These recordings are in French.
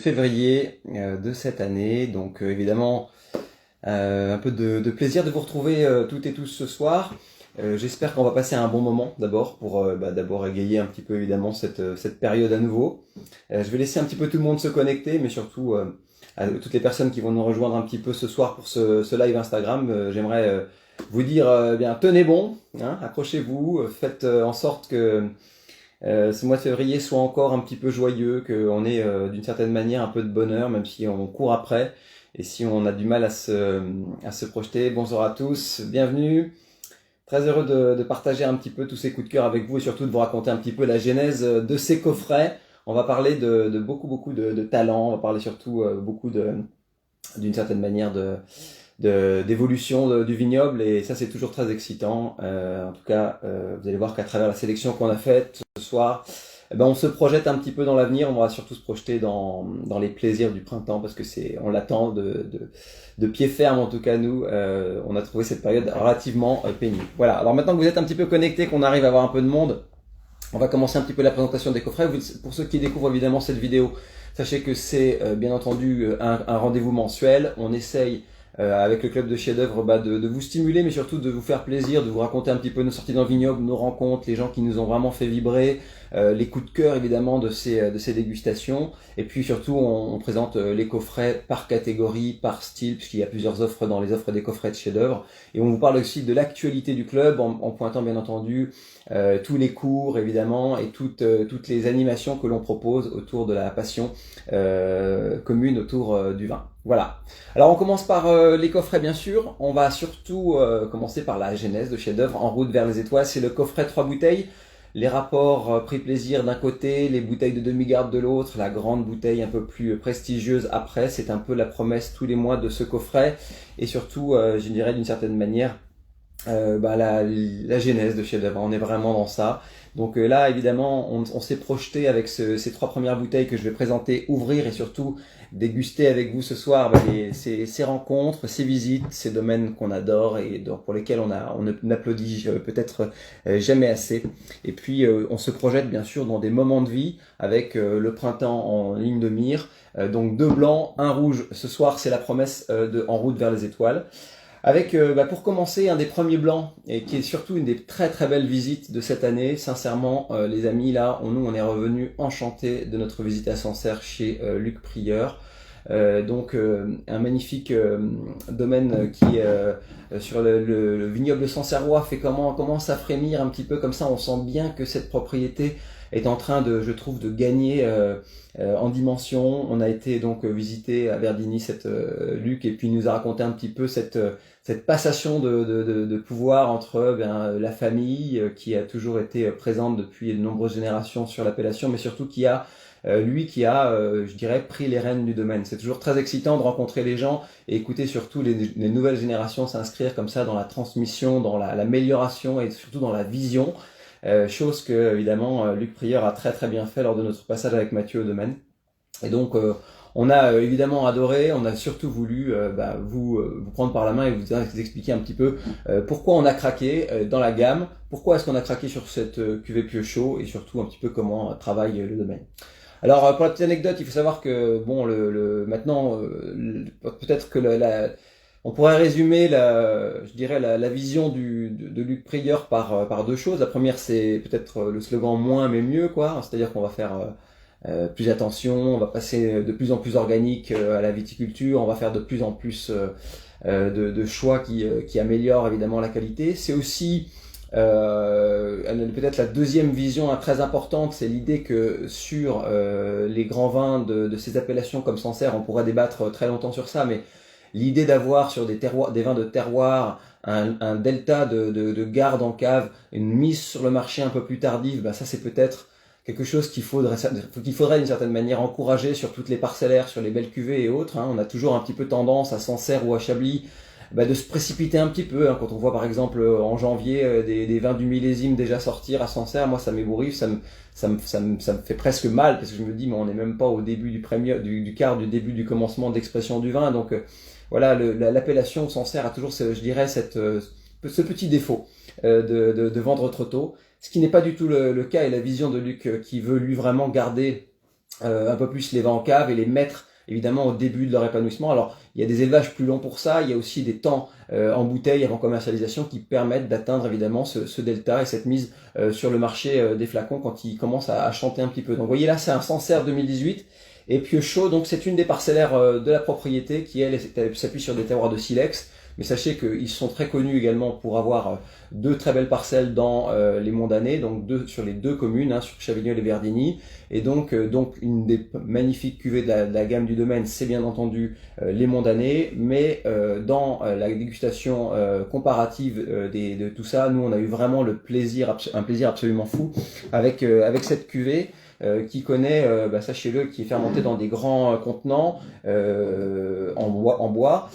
février de cette année. Donc évidemment, un peu de plaisir de vous retrouver toutes et tous ce soir. J'espère qu'on va passer un bon moment d'abord pour d'abord égayer un petit peu évidemment cette période à nouveau. Je vais laisser un petit peu tout le monde se connecter, mais surtout à toutes les personnes qui vont nous rejoindre un petit peu ce soir pour ce live Instagram. J'aimerais vous dire bien tenez bon, hein, accrochez-vous, faites en sorte que ce mois de février soit encore un petit peu joyeux, qu'on ait d'une certaine manière un peu de bonheur, même si on court après et si on a du mal à se projeter. Bonjour à tous, bienvenue. Très heureux de partager un petit peu tous ces coups de cœur avec vous et surtout de vous raconter un petit peu la genèse de ces coffrets. On va parler de beaucoup de talents, on va parler surtout beaucoup d'une certaine manière d'évolution du vignoble et ça c'est toujours très excitant. En tout cas, vous allez voir qu'à travers la sélection qu'on a faite ce soir, on se projette un petit peu dans l'avenir. On va surtout se projeter dans les plaisirs du printemps parce que on l'attend de pied ferme en tout cas nous. On a trouvé cette période relativement pénible. Voilà. Alors maintenant que vous êtes un petit peu connectés, qu'on arrive à avoir un peu de monde, on va commencer un petit peu la présentation des coffrets. Pour ceux qui découvrent évidemment cette vidéo, sachez que c'est bien entendu un rendez-vous mensuel. On essaye avec le club de chef-d'œuvre de vous stimuler, mais surtout de vous faire plaisir, de vous raconter un petit peu nos sorties dans le vignoble, nos rencontres, les gens qui nous ont vraiment fait vibrer, les coups de cœur évidemment de ces dégustations. Et puis surtout, on présente les coffrets par catégorie, par style, puisqu'il y a plusieurs offres dans les offres des coffrets de chef-d'œuvre. Et on vous parle aussi de l'actualité du club, en pointant bien entendu tous les cours évidemment et toutes les animations que l'on propose autour de la passion commune autour du vin. Voilà. Alors on commence par les coffrets bien sûr. On va surtout commencer par la genèse de chef-d'œuvre En route vers les étoiles. C'est le coffret 3 bouteilles. Les rapports prix plaisir d'un côté, les bouteilles de demi-garde de l'autre, la grande bouteille un peu plus prestigieuse après. C'est un peu la promesse tous les mois de ce coffret et surtout, je dirais d'une certaine manière, la genèse de chef-d'œuvre. On est vraiment dans ça. Donc là, évidemment, on s'est projeté avec ces 3 premières bouteilles que je vais présenter, ouvrir et surtout déguster avec vous ce soir ces rencontres, ces visites, ces domaines qu'on adore et pour lesquels on n'applaudit peut-être jamais assez. Et puis, on se projette bien sûr dans des moments de vie avec le printemps en ligne de mire. Donc 2 blancs, 1 rouge. Ce soir, c'est la promesse de En route vers les étoiles. Avec, pour commencer, un des premiers blancs, et qui est surtout une des très très belles visites de cette année. Sincèrement, les amis, là, on est revenus enchantés de notre visite à Sancerre chez Luc Prieur. Un magnifique domaine qui, sur le vignoble sancerrois, commence à frémir un petit peu comme ça. On sent bien que cette propriété est en train je trouve, de gagner en dimension. On a été donc visiter à Verdigny Luc et puis il nous a raconté un petit peu cette passation de pouvoir entre la famille qui a toujours été présente depuis de nombreuses générations sur l'appellation, mais surtout qui a je dirais, pris les rênes du domaine. C'est toujours très excitant de rencontrer les gens et écouter surtout les nouvelles générations s'inscrire comme ça dans la transmission, dans l'amélioration et surtout dans la vision. Chose que évidemment Luc Prieur a très très bien fait lors de notre passage avec Mathieu au domaine. Et donc on a évidemment adoré, on a surtout voulu vous prendre par la main et vous expliquer un petit peu pourquoi on a craqué dans la gamme, pourquoi est-ce qu'on a craqué sur cette cuvée Piochaud et surtout un petit peu comment travaille le domaine. Alors pour la petite anecdote, il faut savoir que maintenant peut-être que on pourrait résumer la vision de Luc Prieur par 2 choses. La première, c'est peut-être le slogan moins mais mieux, quoi. C'est-à-dire qu'on va faire plus attention, on va passer de plus en plus organique à la viticulture, on va faire de plus en plus de choix qui améliorent évidemment la qualité. C'est aussi peut-être la deuxième vision très importante, c'est l'idée que sur les grands vins de ces appellations comme Sancerre, on pourrait débattre très longtemps sur ça, mais l'idée d'avoir sur des vins de terroir un delta de garde en cave, une mise sur le marché un peu plus tardive, ça c'est peut-être quelque chose qu'il faudrait d'une certaine manière encourager sur toutes les parcellaires, sur les belles cuvées et autres. On a toujours un petit peu tendance à Sancerre ou à Chablis de se précipiter un petit peu. Quand on voit par exemple en janvier des vins du millésime déjà sortir à Sancerre, moi ça m'ébouriffe, ça me fait presque mal parce que je me dis mais on n'est même pas au début du quart du début du commencement d'expression du vin. Donc voilà, l'appellation Sancerre a toujours je dirais ce petit défaut de vendre trop tôt, ce qui n'est pas du tout le cas et la vision de Luc qui veut lui vraiment garder un peu plus les vins en cave et les mettre évidemment au début de leur épanouissement. Alors il y a des élevages plus longs pour ça, il y a aussi des temps en bouteille avant commercialisation qui permettent d'atteindre évidemment ce delta et cette mise sur le marché des flacons quand ils commencent à chanter un petit peu. Donc vous voyez là, c'est un Sancerre 2018 et Piochaud, donc c'est une des parcellaires de la propriété qui elle s'appuie sur des terroirs de silex. Mais sachez qu'ils sont très connus également pour avoir deux très belles parcelles dans les Monts d'Année, donc sur les deux communes, sur Chavignol et Verdigny. Et donc une des magnifiques cuvées de la gamme du domaine, c'est bien entendu les Monts d'Année. Mais dans la dégustation comparative de tout ça, nous on a eu vraiment un plaisir absolument fou avec cette cuvée. Qui connaît, sachez-le, qui est fermenté dans des grands contenants en bois,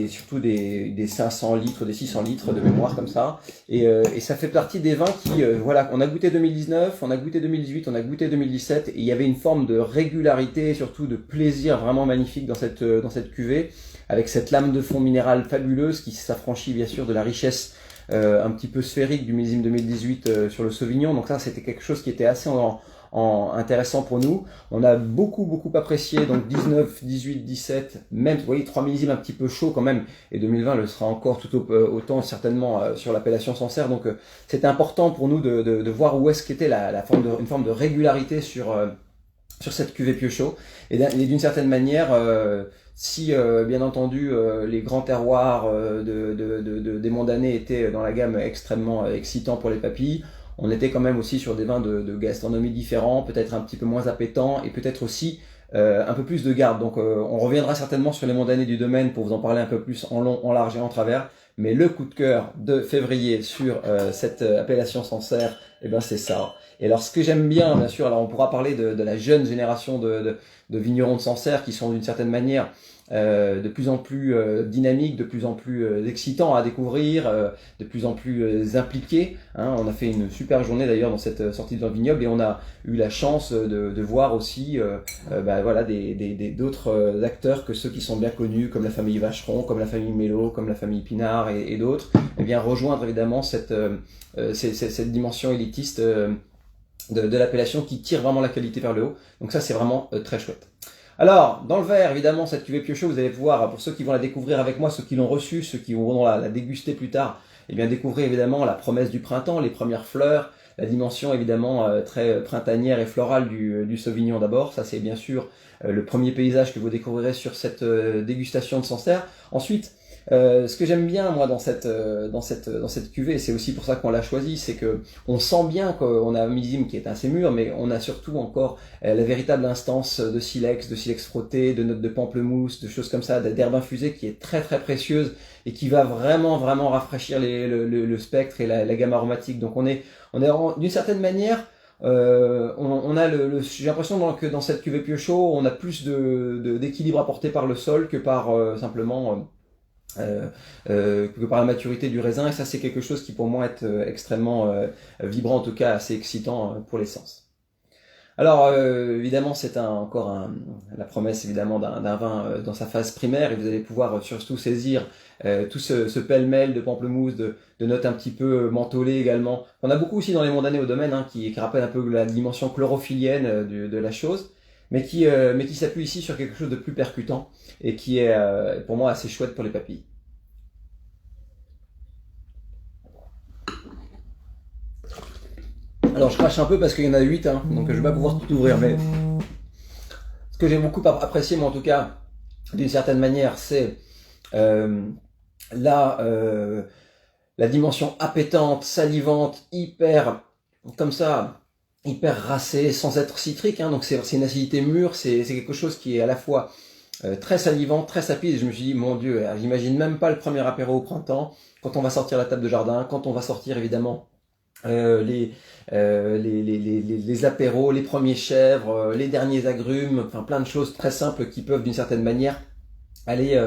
surtout des 500 litres, des 600 litres de mémoire comme ça. Et ça fait partie des vins qui, voilà, on a goûté 2019, on a goûté 2018, on a goûté 2017, et il y avait une forme de régularité et surtout de plaisir vraiment magnifique dans cette cuvée, avec cette lame de fond minérale fabuleuse qui s'affranchit bien sûr de la richesse un petit peu sphérique du millésime 2018 sur le Sauvignon. Donc ça, c'était quelque chose qui était assez intéressant pour nous. On a beaucoup apprécié donc 19, 18, 17, même vous voyez 3 millésimes un petit peu chaud quand même, et 2020 le sera encore tout autant certainement sur l'appellation Sancerre. Donc c'était important pour nous de voir où est-ce qu'était une forme de régularité sur cette cuvée Piochaud, et d'une certaine manière si bien entendu les grands terroirs des Monts d'Année étaient dans la gamme extrêmement excitants pour les papilles, on était quand même aussi sur des vins de gastronomie différents, peut-être un petit peu moins appétants et peut-être aussi un peu plus de garde. Donc on reviendra certainement sur les Monts d'Année du domaine pour vous en parler un peu plus en long, en large et en travers. Mais le coup de cœur de février sur cette appellation Sancerre, c'est ça. Et alors ce que j'aime bien sûr, alors on pourra parler de la jeune génération de vignerons de Sancerre qui sont d'une certaine manière de plus en plus dynamiques, de plus en plus excitants à découvrir, de plus en plus impliqués. On a fait une super journée d'ailleurs dans cette sortie de vignoble, et on a eu la chance de voir aussi voilà, d'autres acteurs que ceux qui sont bien connus, comme la famille Vacheron, comme la famille Mello, comme la famille Pinard et d'autres, et bien rejoindre évidemment cette dimension élitiste de l'appellation qui tire vraiment la qualité vers le haut. Donc ça, c'est vraiment très chouette. Alors, dans le verre, évidemment, cette cuvée Piochaud, vous allez pouvoir, pour ceux qui vont la découvrir avec moi, ceux qui l'ont reçue, ceux qui vont la déguster plus tard, découvrir évidemment la promesse du printemps, les premières fleurs, la dimension évidemment très printanière et florale du Sauvignon d'abord. Ça, c'est bien sûr le premier paysage que vous découvrirez sur cette dégustation de Sancerre. Ensuite, ce que j'aime bien moi dans cette cuvée, et c'est aussi pour ça qu'on l'a choisi, c'est que on sent bien qu'on a un millésime qui est assez mûr, mais on a surtout encore la véritable instance de silex frotté, de notes de pamplemousse, de choses comme ça, d'herbe infusée qui est très précieuse et qui va vraiment rafraîchir le spectre et la gamme aromatique. Donc on est d'une certaine manière on a j'ai l'impression que dans cette cuvée Piochaud, on a plus d'équilibre apporté par le sol que par simplement que par la maturité du raisin, et ça c'est quelque chose qui pour moi est extrêmement vibrant, en tout cas assez excitant pour les sens. Alors évidemment c'est encore la promesse évidemment d'un vin dans sa phase primaire, et vous allez pouvoir surtout saisir tout ce pêle-mêle de pamplemousse, de notes un petit peu mentholées également. On a beaucoup aussi dans les Monts d'Année au domaine qui rappelle un peu la dimension chlorophyllienne de la chose, mais qui s'appuie ici sur quelque chose de plus percutant et qui est pour moi assez chouette pour les papilles. Alors je crache un peu parce qu'il y en a 8, donc je vais pas pouvoir tout ouvrir, mais ce que j'ai beaucoup apprécié, moi en tout cas, d'une certaine manière, c'est la dimension appétante, salivante, hyper comme ça, hyper racée, sans être citrique, donc c'est une acidité mûre, c'est quelque chose qui est à la fois très salivant, très sapide, et je me suis dit, mon Dieu, j'imagine même pas le premier apéro au printemps, quand on va sortir la table de jardin, quand on va sortir évidemment les apéros, les premiers chèvres, les derniers agrumes, enfin plein de choses très simples qui peuvent d'une certaine manière aller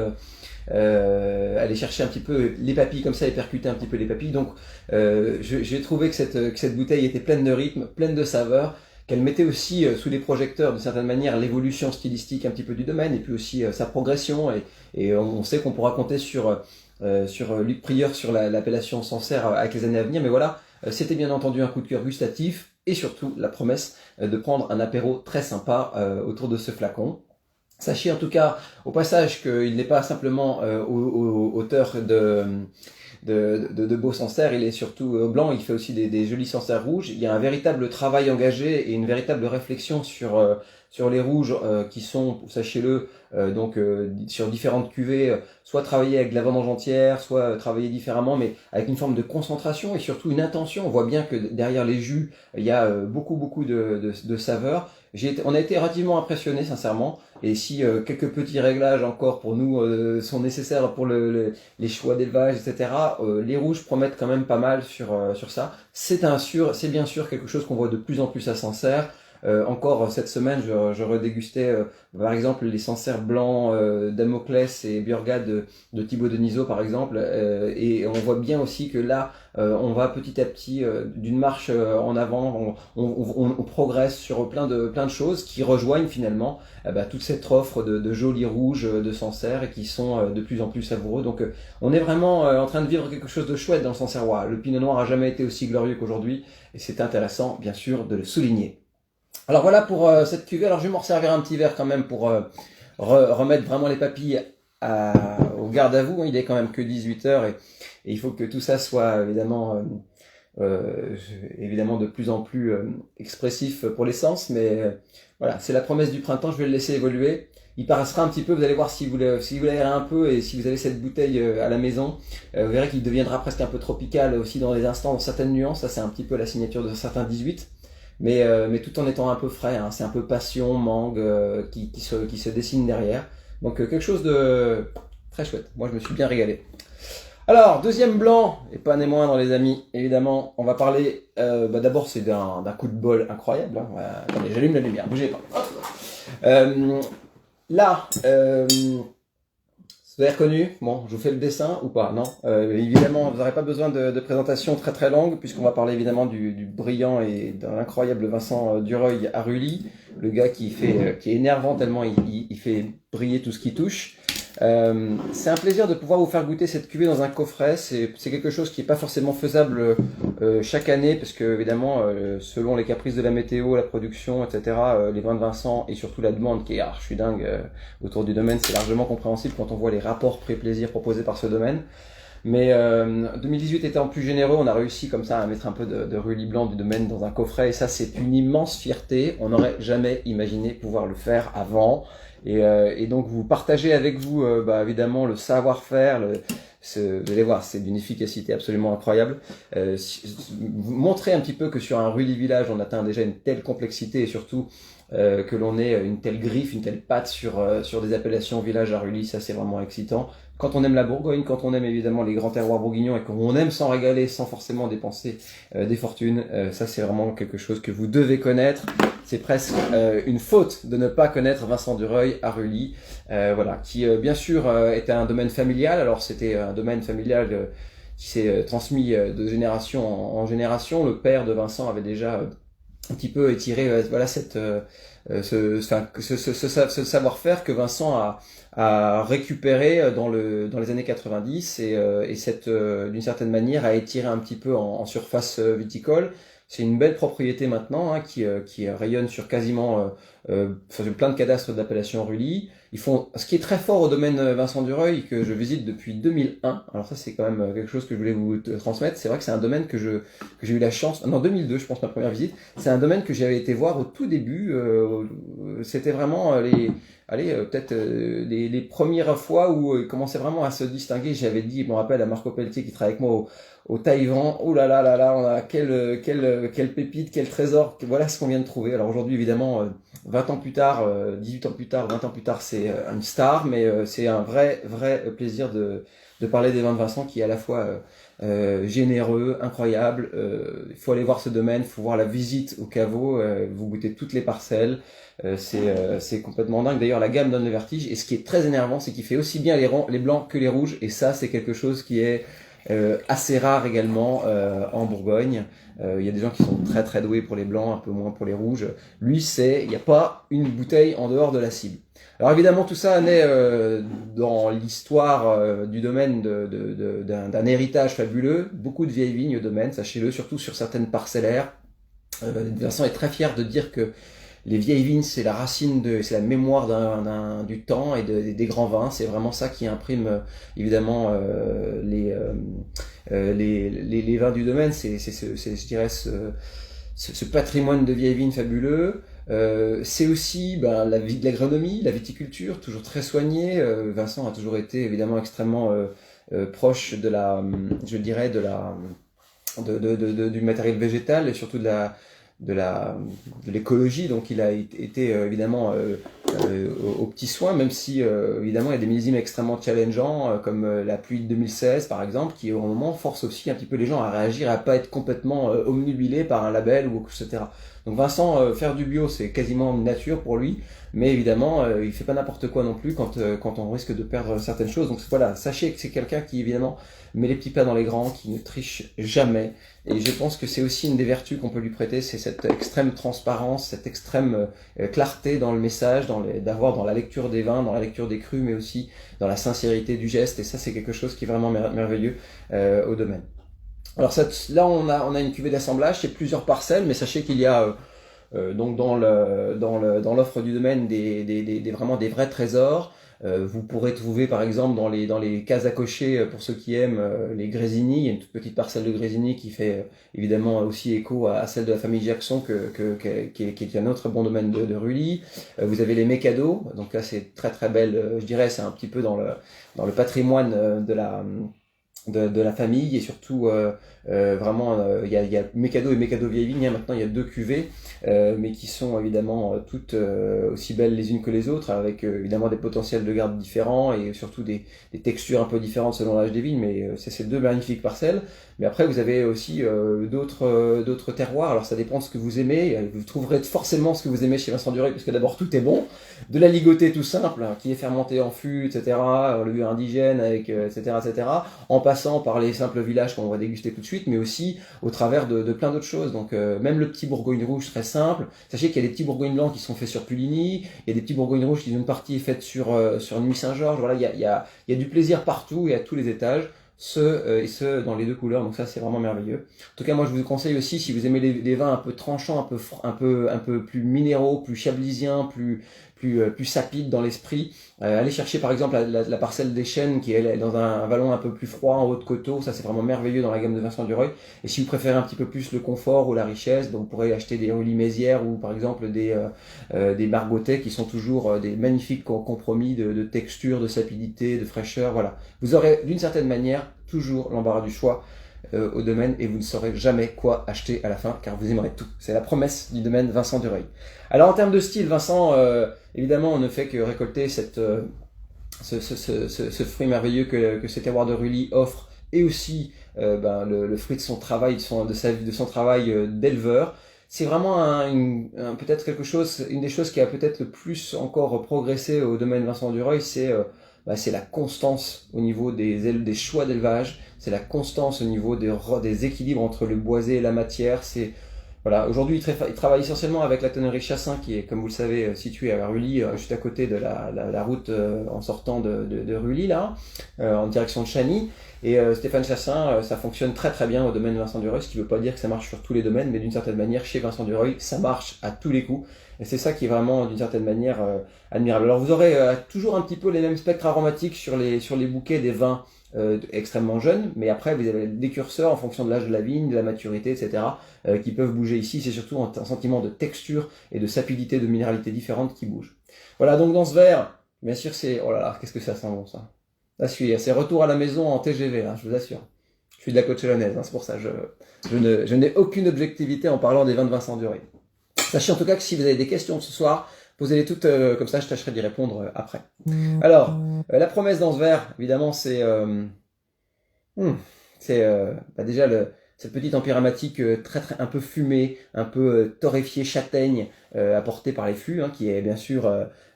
chercher un petit peu les papilles comme ça et percuter un petit peu les papilles. Donc j'ai trouvé que cette bouteille était pleine de rythme, pleine de saveur, qu'elle mettait aussi sous les projecteurs d'une certaine manière l'évolution stylistique un petit peu du domaine, et puis aussi sa progression, et on sait qu'on pourra compter sur Luc Prieur sur l'appellation Sancerre avec les années à venir, mais voilà, C'était bien entendu un coup de cœur gustatif et surtout la promesse de prendre un apéro très sympa autour de ce flacon. Sachez en tout cas au passage qu'il n'est pas simplement auteur de beaux Sancerre, il est surtout blanc, il fait aussi des jolis Sancerre rouges. Il y a un véritable travail engagé et une véritable réflexion sur les rouges qui sont, sachez-le, sur différentes cuvées, soit travaillées avec de la vendange entière, soit travaillées différemment, mais avec une forme de concentration et surtout une intention. On voit bien que derrière les jus, il y a beaucoup de saveurs. On a été relativement impressionnés, sincèrement. Et si quelques petits réglages encore pour nous sont nécessaires pour les choix d'élevage, etc., les rouges promettent quand même pas mal sur ça. C'est bien sûr quelque chose qu'on voit de plus en plus à Sancerre. Encore cette semaine, je redégustais par exemple les Sancerre blancs Damoclès et Burgade de Thibaut Denisot par exemple, et on voit bien aussi que là on va petit à petit d'une marche en avant, on progresse sur plein de choses qui rejoignent finalement toute cette offre de jolis rouges de Sancerre et qui sont de plus en plus savoureux. Donc on est vraiment en train de vivre quelque chose de chouette dans le Sancerrois. Le Pinot Noir a jamais été aussi glorieux qu'aujourd'hui et c'est intéressant bien sûr de le souligner. Alors voilà pour cette cuvée. Alors je vais m'en servir un petit verre quand même pour remettre vraiment les papilles au garde à vous. Il est quand même que 18h et il faut que tout ça soit évidemment de plus en plus expressif pour les sens. Mais voilà, c'est la promesse du printemps. Je vais le laisser évoluer. Il paraissera un petit peu, vous allez voir si vous l'aérez un peu et si vous avez cette bouteille à la maison, vous verrez qu'il deviendra presque un peu tropical aussi dans les instants, dans certaines nuances. Ça c'est un petit peu la signature de certains 18. Mais tout en étant un peu frais, hein. C'est un peu passion, mangue qui se dessine derrière. Donc quelque chose de très chouette. Moi je me suis bien régalé. Alors, deuxième blanc, et pas né moindre les amis, évidemment, on va parler, d'abord c'est d'un coup de bol incroyable. Hein. Attendez, j'allume la lumière, bougez pas. Là, vous avez reconnu, bon, je vous fais le dessin ou pas, non évidemment, vous n'aurez pas besoin de présentation très longue, puisqu'on va parler évidemment du brillant et d'un incroyable Vincent Dureuil à Rully, le gars qui est énervant tellement il fait briller tout ce qui touche. C'est un plaisir de pouvoir vous faire goûter cette cuvée dans un coffret. C'est quelque chose qui n'est pas forcément faisable chaque année parce que évidemment selon les caprices de la météo, la production, etc., les vins de Vincent et surtout la demande qui est archi dingue autour du domaine, c'est largement compréhensible quand on voit les rapports prix-plaisir proposés par ce domaine. Mais 2018 étant plus généreux, on a réussi comme ça à mettre un peu de Rully blanc du domaine dans un coffret et ça c'est une immense fierté. On n'aurait jamais imaginé pouvoir le faire avant. Et donc vous partagez avec vous évidemment le savoir-faire, vous allez voir, c'est d'une efficacité absolument incroyable. Vous montrez un petit peu que sur un Rully Village, on atteint déjà une telle complexité et surtout que l'on ait une telle griffe, une telle patte sur des appellations village à Rully, ça c'est vraiment excitant. Quand on aime la Bourgogne, quand on aime évidemment les grands terroirs bourguignons et qu'on aime s'en régaler sans forcément dépenser des fortunes, ça c'est vraiment quelque chose que vous devez connaître. C'est presque une faute de ne pas connaître Vincent Dureuil à Rully, qui bien sûr était un domaine familial. Alors c'était un domaine familial qui s'est transmis de génération en génération. Le père de Vincent avait déjà un petit peu étiré ce savoir-faire que Vincent a récupéré dans les années 90 et d'une certaine manière a étiré un petit peu en surface viticole. C'est une belle propriété maintenant qui rayonne sur quasiment sur plein de cadastres d'appellation Rully. Ils font ce qui est très fort au domaine Vincent Dureuil que je visite depuis 2001. Alors ça c'est quand même quelque chose que je voulais vous transmettre. C'est vrai que c'est un domaine que j'ai eu la chance. Non 2002 je pense ma première visite. C'est un domaine que j'avais été voir au tout début. C'était vraiment les premières fois où il commençait vraiment à se distinguer. J'avais dit, je me rappelle à Marco Pelletier qui travaille avec moi au Taïwan, oh là là, on a quelle pépite, quel trésor, voilà ce qu'on vient de trouver. Alors aujourd'hui évidemment 20 ans plus tard, 18 ans plus tard, 20 ans plus tard, c'est une star, mais c'est un vrai plaisir de parler des vins de Vincent qui est à la fois généreux, incroyable. Il faut aller voir ce domaine, il faut voir la visite au caveau, vous goûtez toutes les parcelles. C'est complètement dingue. D'ailleurs, la gamme donne le vertige. Et ce qui est très énervant, c'est qu'il fait aussi bien les blancs que les rouges. Et ça, c'est quelque chose qui est assez rare également en Bourgogne. Il y a des gens qui sont très très doués pour les blancs, un peu moins pour les rouges. Lui, il n'y a pas une bouteille en dehors de la cible. Alors évidemment, tout ça naît dans l'histoire du domaine d'un héritage fabuleux. Beaucoup de vieilles vignes au domaine, sachez-le, surtout sur certaines parcellaires. Vincent est très fier de dire que les vieilles vignes, c'est la racine c'est la mémoire du temps et des grands vins. C'est vraiment ça qui imprime évidemment les vins du domaine. Je dirais, ce patrimoine de vieilles vignes fabuleux. C'est aussi l'agronomie, la viticulture, toujours très soignée. Vincent a toujours été évidemment extrêmement proche je dirais, du matériel végétal et surtout de l'écologie. Donc il a été évidemment aux petits soins, même si évidemment il y a des millésimes extrêmement challengeants comme la pluie de 2016 par exemple, qui au moment force aussi un petit peu les gens à réagir, à pas être complètement omnubilés par un label ou etc. Donc Vincent, faire du bio, c'est quasiment une nature pour lui, mais évidemment il fait pas n'importe quoi non plus quand on risque de perdre certaines choses. Donc voilà, sachez que c'est quelqu'un qui évidemment met les petits pas dans les grands, qui ne triche jamais. Et je pense que c'est aussi une des vertus qu'on peut lui prêter, c'est cette extrême transparence, cette extrême clarté dans le message, d'avoir dans la lecture des vins, dans la lecture des crus, mais aussi dans la sincérité du geste. Et ça, c'est quelque chose qui est vraiment merveilleux au domaine. Alors là, on a une cuvée d'assemblage, c'est plusieurs parcelles, mais sachez qu'il y a donc dans l'offre du domaine vraiment des vrais trésors. Vous pourrez trouver par exemple dans les cases à cocher pour ceux qui aiment les Grésini. Il y a une toute petite parcelle de Grésini qui fait évidemment aussi écho à celle de la famille Jackson qui est un autre bon domaine de Rully. Vous avez les Mécados, donc là c'est très très belle, je dirais c'est un petit peu dans le patrimoine de la famille et surtout vraiment il y a Mécado et Mécado Vieille Vigne. Maintenant il y a deux cuvées mais qui sont évidemment toutes aussi belles les unes que les autres, avec évidemment des potentiels de garde différents et surtout des textures un peu différentes selon l'âge des vignes, mais c'est ces deux magnifiques parcelles. Mais après vous avez aussi d'autres terroirs, alors ça dépend de ce que vous aimez. Vous trouverez forcément ce que vous aimez chez Vincent Dureuil, parce que d'abord tout est bon, de la ligotée tout simple hein, qui est fermentée en fût, etc., le lieu indigène avec etc., en passant par les simples villages qu'on va déguster tout de suite, mais aussi au travers de plein d'autres choses. Donc même le petit Bourgogne rouge très simple. Sachez qu'il y a des petits Bourgognes blancs qui sont faits sur Puligny, il y a des petits Bourgognes rouges qui une partie est faite sur Nuit Saint-Georges. Voilà, il y a du plaisir partout et à tous les étages, ce dans les deux couleurs. Donc ça c'est vraiment merveilleux. En tout cas moi je vous conseille aussi, si vous aimez les vins un peu tranchants, un peu plus minéraux, plus chablisiens, plus sapides dans l'esprit, allez chercher par exemple la parcelle des Chênes qui est dans un vallon un peu plus froid en haut de coteau. Ça c'est vraiment merveilleux dans la gamme de Vincent Dureuil. Et si vous préférez un petit peu plus le confort ou la richesse, donc vous pourrez acheter des Rully Mézières ou par exemple des Margotet qui sont toujours des magnifiques compromis de texture, de sapidité, de fraîcheur. Voilà, vous aurez d'une certaine manière toujours l'embarras du choix au domaine et vous ne saurez jamais quoi acheter à la fin car vous aimerez tout. C'est la promesse du domaine Vincent Dureuil. Alors en termes de style, Vincent, évidemment on ne fait que récolter ce fruit merveilleux que ces terroirs de Rully offrent, et aussi le fruit de son travail, de son travail d'éleveur. C'est vraiment peut-être une des choses qui a peut-être le plus encore progressé au domaine Vincent Dureuil, c'est la constance au niveau des choix d'élevage, c'est la constance au niveau des équilibres entre le boisé et la matière. Voilà, aujourd'hui il travaille essentiellement avec la tonnerie Chassin qui est, comme vous le savez, située à Rully, juste à côté de la route en sortant de Rully là, en direction de Chagny. Et Stéphane Chassin, ça fonctionne très très bien au domaine Vincent Dureuil, ce qui ne veut pas dire que ça marche sur tous les domaines, mais d'une certaine manière chez Vincent Dureuil, ça marche à tous les coups. Et c'est ça qui est vraiment d'une certaine manière admirable. Alors vous aurez toujours un petit peu les mêmes spectres aromatiques sur les bouquets des vins extrêmement jeunes, mais après vous avez des curseurs en fonction de l'âge de la vigne, de la maturité, etc., qui peuvent bouger ici. C'est surtout un sentiment de texture et de sapidité, de minéralité différente qui bouge. Voilà, donc dans ce verre, bien sûr c'est... Oh là là, qu'est-ce que ça sent bon ça. Là, c'est retour à la maison en TGV, hein, je vous assure. Je suis de la côte chalonnaise, hein, c'est pour ça je n'ai aucune objectivité en parlant des vins de Vincent Dureuil. Sachez en tout cas que si vous avez des questions ce soir, posez-les toutes comme ça, je tâcherai d'y répondre après. Alors, la promesse dans ce verre, évidemment, c'est déjà cette petite empire aromatique très un peu fumée, un peu torréfiée, châtaigne, apportée par les fûts, hein, qui est bien sûr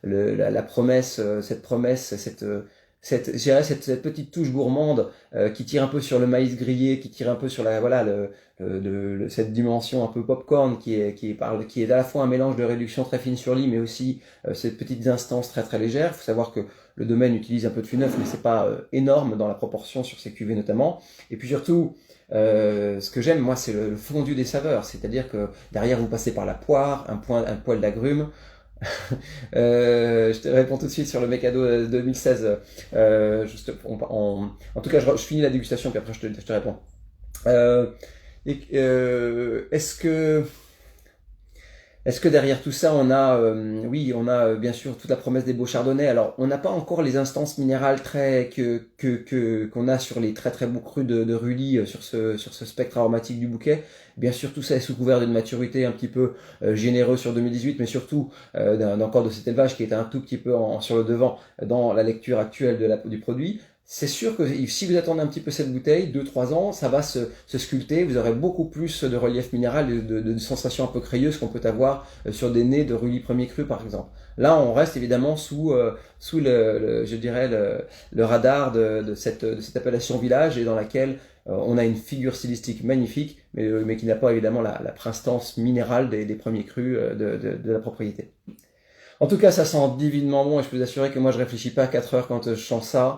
la promesse, cette je dirais cette petite touche gourmande qui tire un peu sur le maïs grillé, qui tire un peu sur la voilà cette dimension un peu popcorn qui est à la fois un mélange de réduction très fine sur lit, mais aussi ces petites instances très très légères. Il faut savoir que le domaine utilise un peu de fût neuf, mais c'est pas énorme dans la proportion sur ces cuvées notamment. Et puis surtout, ce que j'aime moi, c'est le fondu des saveurs, c'est-à-dire que derrière vous passez par la poire, un poil d'agrumes. Je te réponds tout de suite sur le Mikado 2016. En tout cas, je finis la dégustation, puis après je te réponds. Euh, Est-ce que derrière tout ça, on a, oui, on a bien sûr toute la promesse des beaux chardonnays. Alors, on n'a pas encore les instances minérales qu'on a sur les très très beaux crus de Rully sur ce spectre aromatique du bouquet. Bien sûr, tout ça est sous couvert d'une maturité un petit peu généreuse sur 2018, mais surtout d'un corps de cet élevage qui est un tout petit peu sur le devant dans la lecture actuelle du produit. C'est sûr que si vous attendez un petit peu cette bouteille, 2-3 ans, ça va se sculpter, vous aurez beaucoup plus de relief minéral, de sensations un peu crayeuses qu'on peut avoir sur des nez de Rully premier cru par exemple. Là, on reste évidemment sous je dirais le radar de cette appellation village et dans laquelle on a une figure stylistique magnifique, mais qui n'a pas évidemment la prestance minérale des premiers crus de la propriété. En tout cas, ça sent divinement bon et je peux vous assurer que moi je réfléchis pas à 4 heures quand je sens ça.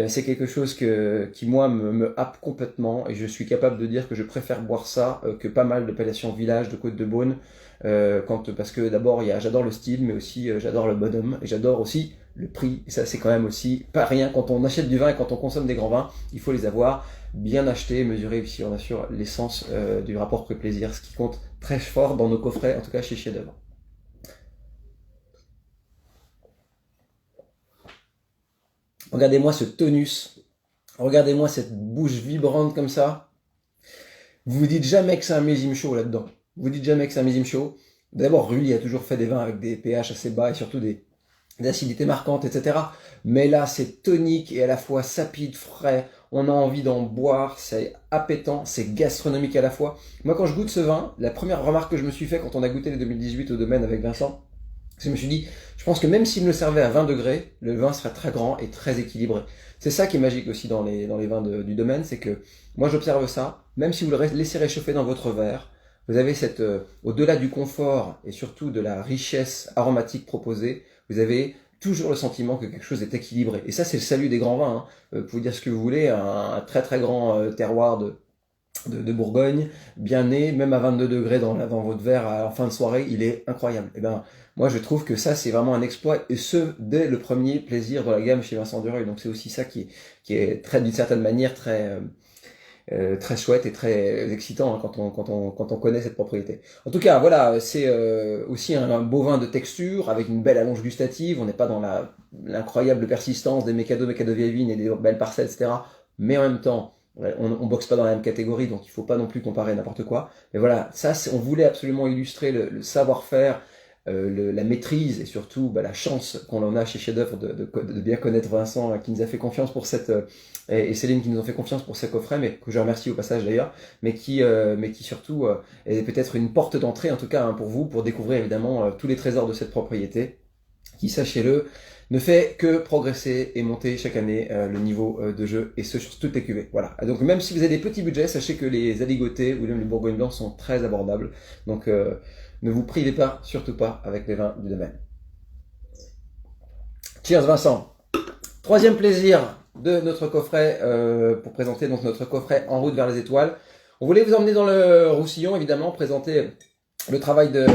C'est quelque chose qui moi me happe complètement et je suis capable de dire que je préfère boire ça que pas mal d'appellations village de Côte de Beaune parce que d'abord j'adore le style mais aussi j'adore le bonhomme et j'adore aussi le prix. Et ça c'est quand même aussi pas rien quand on achète du vin et quand on consomme des grands vins, il faut les avoir bien achetés, mesurés si on assure l'essence du rapport prix-plaisir, ce qui compte très fort dans nos coffrets, en tout cas chez Chef d'œuvre. Regardez-moi ce tonus. Regardez-moi cette bouche vibrante comme ça. Vous vous dites jamais que c'est un millésime chaud là-dedans. Vous dites jamais que c'est un millésime chaud. D'abord, Rully a toujours fait des vins avec des pH assez bas et surtout des acidités marquantes, etc. Mais là, c'est tonique et à la fois sapide, frais. On a envie d'en boire, c'est appétant, c'est gastronomique à la fois. Moi, quand je goûte ce vin, la première remarque que je me suis fait quand on a goûté les 2018 au domaine avec Vincent, je me suis dit, je pense que même s'il me le servait à 20 degrés, le vin serait très grand et très équilibré. C'est ça qui est magique aussi dans les vins du domaine, c'est que moi j'observe ça, même si vous le laissez réchauffer dans votre verre, vous avez au-delà du confort et surtout de la richesse aromatique proposée, vous avez toujours le sentiment que quelque chose est équilibré. Et ça c'est le salut des grands vins. Hein. Vous pouvez dire ce que vous voulez, un très très grand terroir de Bourgogne, bien né, même à 22 degrés dans votre verre en fin de soirée, il est incroyable. Et ben, moi je trouve que ça c'est vraiment un exploit, et ce, dès le premier plaisir de la gamme chez Vincent Dureuil. Donc c'est aussi ça qui est très, d'une certaine manière, très chouette et très excitant hein, quand on connaît cette propriété. En tout cas, voilà, c'est aussi un beau vin de texture, avec une belle allonge gustative, on n'est pas dans l'incroyable persistance des Mikado vieille vigne et des belles parcelles, etc. Mais en même temps, on boxe pas dans la même catégorie, donc il faut pas non plus comparer n'importe quoi. Mais voilà, ça, on voulait absolument illustrer le savoir-faire, la maîtrise et surtout la chance qu'on en a chez Chef d'œuvre de bien connaître Vincent qui nous a fait confiance pour et Céline qui nous ont fait confiance pour ces coffrets, mais que je remercie au passage d'ailleurs, mais qui surtout est peut-être une porte d'entrée en tout cas hein, pour vous, pour découvrir évidemment tous les trésors de cette propriété, qui sachez-le, ne fait que progresser et monter chaque année le niveau de jeu, et ce sur toutes les cuvées. Voilà. Donc même si vous avez des petits budgets, sachez que les aligotés ou même les bourgognes blancs sont très abordables. Donc ne vous privez pas, surtout pas, avec les vins du domaine. Cheers Vincent. Troisième plaisir de notre coffret, pour présenter donc notre coffret En route vers les étoiles. On voulait vous emmener dans le Roussillon, évidemment, présenter le travail de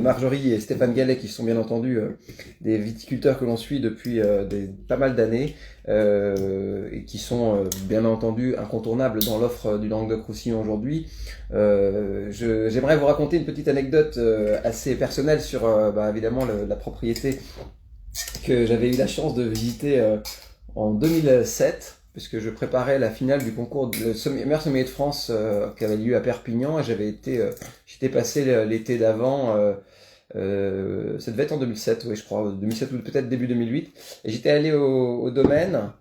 Marjorie et Stéphane Gallet, qui sont bien entendu des viticulteurs que l'on suit depuis pas mal d'années et qui sont bien entendu incontournables dans l'offre du Languedoc-Roussillon aujourd'hui. J'aimerais vous raconter une petite anecdote assez personnelle sur évidemment la propriété que j'avais eu la chance de visiter en 2007, puisque je préparais la finale du concours de meilleur sommelier de France qui avait lieu à Perpignan, et j'étais passé l'été d'avant, ça devait être en 2007, oui je crois, 2007 ou peut-être début 2008, et j'étais allé au domaine,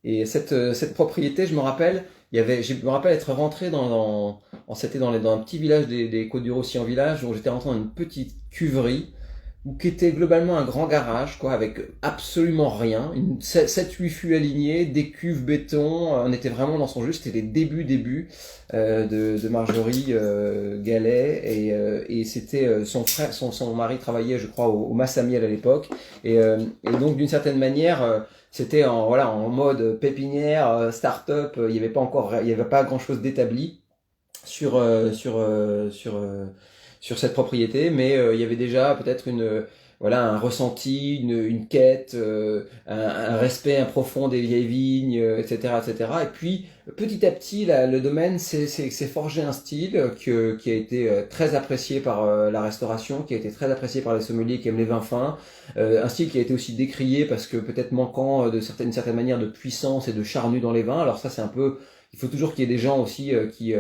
et cette propriété, je me rappelle être rentré c'était dans un petit village des Côtes-du-Roussillon village, où j'étais rentré dans une petite cuverie. ou qui était globalement un grand garage, quoi, avec absolument rien, 7-8 fûts alignés, des cuves béton, on était vraiment dans son jeu, c'était les débuts de Marjorie Gallet, et c'était son frère, son mari travaillait, je crois, au Massamiel à l'époque, et donc d'une certaine manière, c'était en mode pépinière, start-up, il y avait pas grand-chose d'établi sur sur cette propriété, mais il y avait déjà peut-être un ressenti, une quête, un respect, un profond des vieilles vignes, etc., etc. Et puis petit à petit, le domaine s'est forgé un style qui a été très apprécié par la restauration, qui a été très apprécié par les sommeliers qui aiment les vins fins, un style qui a été aussi décrié parce que peut-être manquant d'une certaine manière de puissance et de charnu dans les vins. Alors ça, c'est un peu, il faut toujours qu'il y ait des gens aussi qui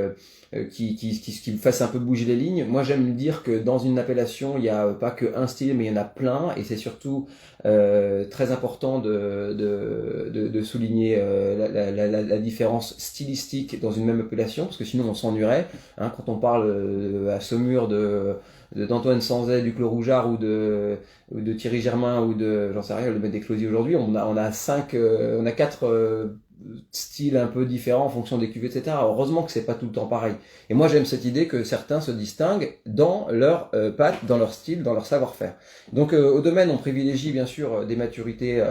fassent un peu bouger les lignes. Moi, j'aime dire que dans une appellation, il n'y a pas qu'un style, mais il y en a plein, et c'est surtout très important de souligner la différence stylistique dans une même appellation, parce que sinon on s'ennuierait. Hein, quand on parle à Saumur d'Antoine Sanzet, du Clos Rougeard ou de Thierry Germain ou j'en sais rien, le Maître d'Éclosie aujourd'hui, on a quatre styles un peu différents en fonction des cuvées, etc. Heureusement que c'est pas tout le temps pareil. Et moi j'aime cette idée que certains se distinguent dans leur patte, dans leur style, dans leur savoir-faire. Donc au domaine, on privilégie bien sûr des maturités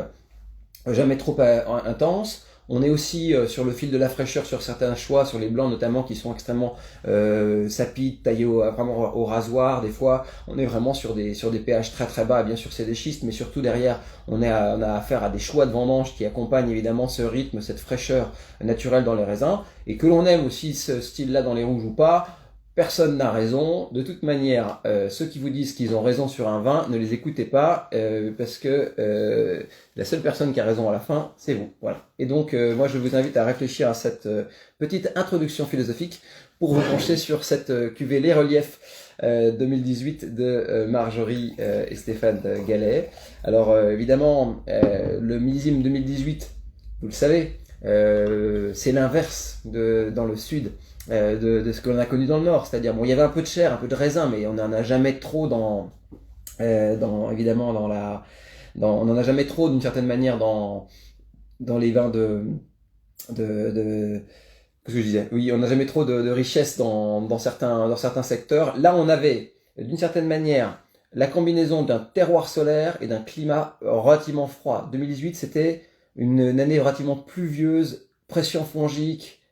jamais trop intenses. On est aussi sur le fil de la fraîcheur sur certains choix, sur les blancs notamment, qui sont extrêmement sapides, taillés vraiment au rasoir. Des fois, on est vraiment sur des pH très très bas. Bien sûr, c'est des schistes, mais surtout derrière, on a affaire à des choix de vendange qui accompagnent évidemment ce rythme, cette fraîcheur naturelle dans les raisins. Et que l'on aime aussi ce style-là dans les rouges ou pas, personne n'a raison. De toute manière, ceux qui vous disent qu'ils ont raison sur un vin, ne les écoutez pas, parce que la seule personne qui a raison à la fin, c'est vous. Voilà. Et donc, moi, je vous invite à réfléchir à cette petite introduction philosophique pour vous pencher sur cette cuvée Les Reliefs 2018 de Marjorie et Stéphane Gallet. Alors, évidemment, le millésime 2018, vous le savez, c'est l'inverse dans le sud. De ce que l'on a connu dans le nord, c'est-à-dire il y avait un peu de chair, un peu de raisin, mais on n'en a jamais trop évidemment on n'en a jamais trop d'une certaine manière dans les vins qu'est-ce que je disais? Oui, on n'a jamais trop de richesse dans certains secteurs. Là, on avait d'une certaine manière la combinaison d'un terroir solaire et d'un climat relativement froid. 2018, c'était une année relativement pluvieuse, pression fongique,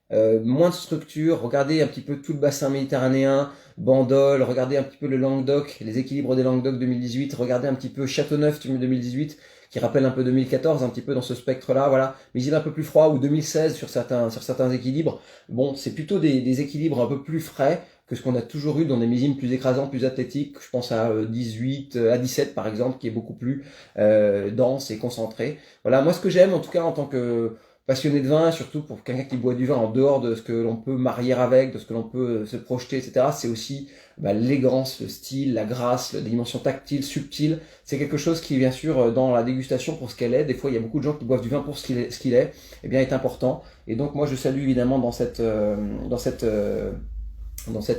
moins de structure. Regardez un petit peu tout le bassin méditerranéen, Bandol, regardez un petit peu le Languedoc, les équilibres des Languedoc 2018, regardez un petit peu Châteauneuf 2018, qui rappelle un peu 2014, un petit peu dans ce spectre-là, voilà. Mais il est un peu plus froid, ou 2016 sur certains équilibres. Bon, c'est plutôt des équilibres un peu plus frais que ce qu'on a toujours eu dans des millésimes plus écrasants, plus athlétiques. Je pense à 18, à 17 par exemple, qui est beaucoup plus dense et concentré. Voilà, moi ce que j'aime en tout cas en tant que passionné de vin, surtout pour quelqu'un qui boit du vin en dehors de ce que l'on peut marier avec, de ce que l'on peut se projeter, etc. C'est aussi l'élégance, le style, la grâce, la dimension tactile, subtile. C'est quelque chose qui, bien sûr, dans la dégustation pour ce qu'elle est, des fois il y a beaucoup de gens qui boivent du vin pour ce qu'il est, eh bien est important. Et donc moi je salue évidemment dans cette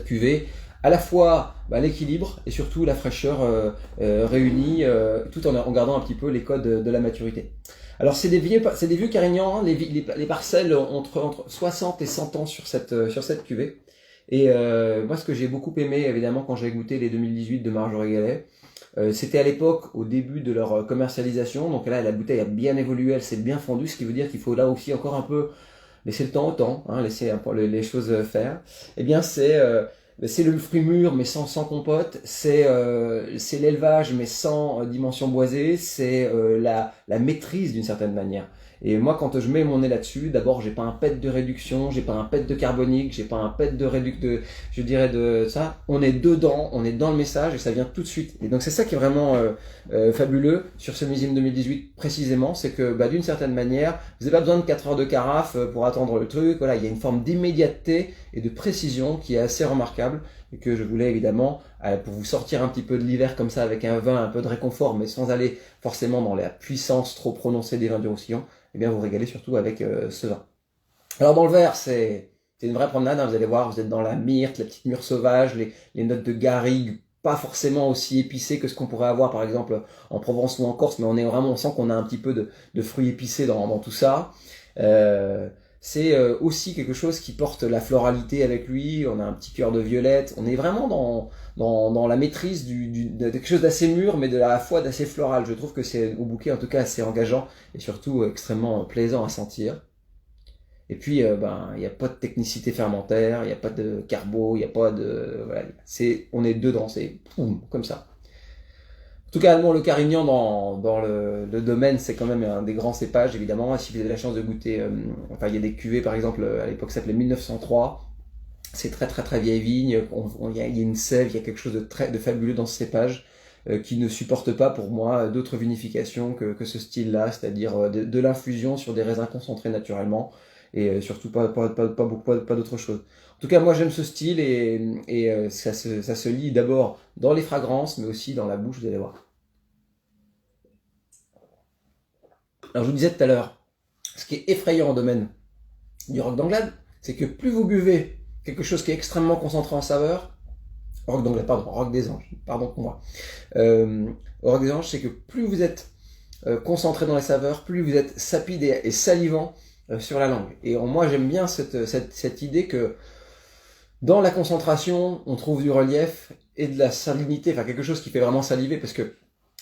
cuvée à la fois l'équilibre et surtout la fraîcheur réunie, tout en gardant un petit peu les codes de la maturité. Alors c'est des vieux Carignan, hein, les parcelles entre 60 et 100 ans sur cette cuvée. Et moi ce que j'ai beaucoup aimé évidemment quand j'ai goûté les 2018 de Marjorie Gallet, c'était à l'époque au début de leur commercialisation. Donc là la bouteille a bien évolué, elle s'est bien fondue, ce qui veut dire qu'il faut là aussi encore un peu laisser le temps au temps, hein, laisser un peu les choses faire. Eh bien c'est le fruit mûr mais sans compote, c'est l'élevage mais sans dimension boisée, c'est la maîtrise d'une certaine manière. Et moi quand je mets mon nez là-dessus, d'abord j'ai pas un pet de réduction, j'ai pas un pet de carbonique, j'ai pas un pet je dirais de ça, on est dedans, on est dans le message et ça vient tout de suite. Et donc c'est ça qui est vraiment fabuleux sur ce millésime 2018 précisément, c'est que d'une certaine manière, vous n'avez pas besoin de 4 heures de carafe pour attendre le truc, voilà, il y a une forme d'immédiateté et de précision qui est assez remarquable et que je voulais évidemment, pour vous sortir un petit peu de l'hiver comme ça avec un vin, un peu de réconfort, mais sans aller forcément dans la puissance trop prononcée des vins du Roussillon, eh bien vous régalez surtout avec ce vin. Alors dans le verre, c'est une vraie promenade, hein, vous allez voir, vous êtes dans la myrte, la petite mûre sauvage, les notes de garrigue pas forcément aussi épicé que ce qu'on pourrait avoir par exemple en Provence ou en Corse, mais on sent qu'on a un petit peu de fruits épicés dans tout ça. C'est aussi quelque chose qui porte la floralité avec lui. On a un petit cœur de violette. On est vraiment dans la maîtrise de quelque chose d'assez mûr, mais de la fois d'assez floral. Je trouve que c'est au bouquet en tout cas assez engageant et surtout extrêmement plaisant à sentir. Et puis, il n'y a pas de technicité fermentaire, il n'y a pas de carbo, il n'y a pas de... Voilà, on est dedans, c'est poum, comme ça. En tout cas, bon, le Carignan dans le domaine, c'est quand même un des grands cépages, évidemment. Si vous avez la chance de goûter, enfin, il y a des cuvées, par exemple, à l'époque, ça s'appelait 1903. C'est très très très vieille vigne. Il y a une sève, il y a quelque chose de fabuleux dans ce cépage qui ne supporte pas, pour moi, d'autres vinifications que ce style-là, c'est-à-dire de l'infusion sur des raisins concentrés naturellement et surtout pas d'autre chose. En tout cas, moi j'aime ce style et ça se lit d'abord dans les fragrances, mais aussi dans la bouche, vous allez voir. Alors je vous disais tout à l'heure, ce qui est effrayant au domaine du Roc d'Anglade, c'est que plus vous buvez quelque chose qui est extrêmement concentré en saveur, Roc d'Anglade, pardon, Roc des Anges, pardon pour moi. Roc des Anges, c'est que plus vous êtes concentré dans les saveurs, plus vous êtes sapide et salivant sur la langue. Et moi j'aime bien cette idée que dans la concentration, on trouve du relief et de la salinité, enfin quelque chose qui fait vraiment saliver, parce que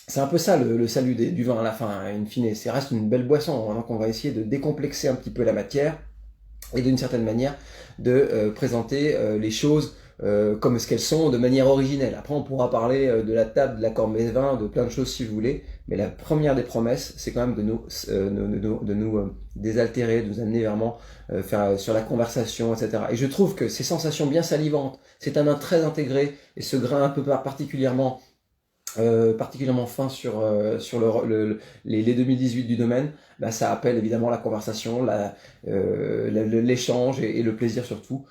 c'est un peu ça le salut du vin à la fin, in fine. Ça reste une belle boisson, donc on va essayer de décomplexer un petit peu la matière et d'une certaine manière de présenter les choses comme ce qu'elles sont de manière originelle. Après on pourra parler de la table, de l'accord mets-vin, de plein de choses si vous voulez, mais la première des promesses, c'est quand même de nous désaltérer, de nous amener vraiment faire sur la conversation, etc. Et je trouve que ces sensations bien salivantes, c'est un vin très intégré, et ce grain un peu particulièrement fin sur les 2018 du domaine, bah, ça appelle évidemment la conversation, l'échange et le plaisir surtout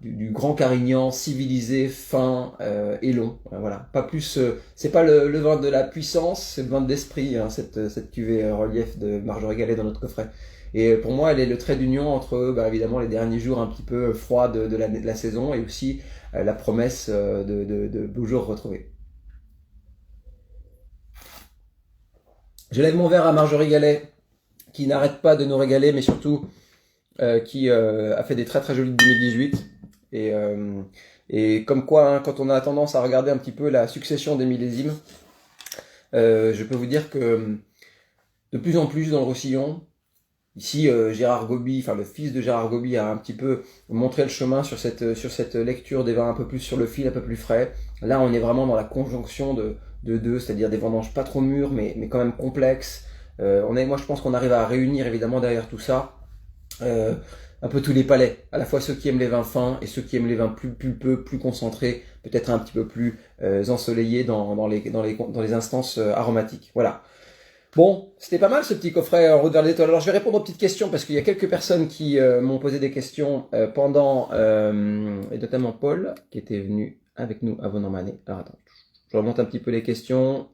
du grand Carignan civilisé, fin et long. Voilà, pas plus. C'est pas le vin de la puissance, c'est le vin de l'esprit, hein, cette cuvée relief de Marjorie Gallet dans notre coffret. Et pour moi, elle est le trait d'union entre évidemment les derniers jours un petit peu froids de la saison et aussi la promesse de beaux jours retrouvés. Je lève mon verre à Marjorie Gallet, qui n'arrête pas de nous régaler, mais surtout qui a fait des très très jolis 2018. Et comme quoi, hein, quand on a tendance à regarder un petit peu la succession des millésimes, je peux vous dire que de plus en plus dans le Roussillon, ici Gérard Gobi, enfin le fils de Gérard Gobi, a un petit peu montré le chemin sur cette lecture des vins un peu plus sur le fil, un peu plus frais. Là, on est vraiment dans la conjonction de deux, c'est-à-dire des vendanges pas trop mûres, mais quand même complexes. Moi, je pense qu'on arrive à réunir évidemment derrière tout ça un peu tous les palais, à la fois ceux qui aiment les vins fins et ceux qui aiment les vins plus pulpeux, plus concentrés, peut-être un petit peu plus ensoleillés dans les instances aromatiques. Voilà. Bon, c'était pas mal ce petit coffret en route vers les étoiles. Alors je vais répondre aux petites questions parce qu'il y a quelques personnes qui m'ont posé des questions et notamment Paul qui était venu avec nous à Vonormané. Alors attends, je remonte un petit peu les questions.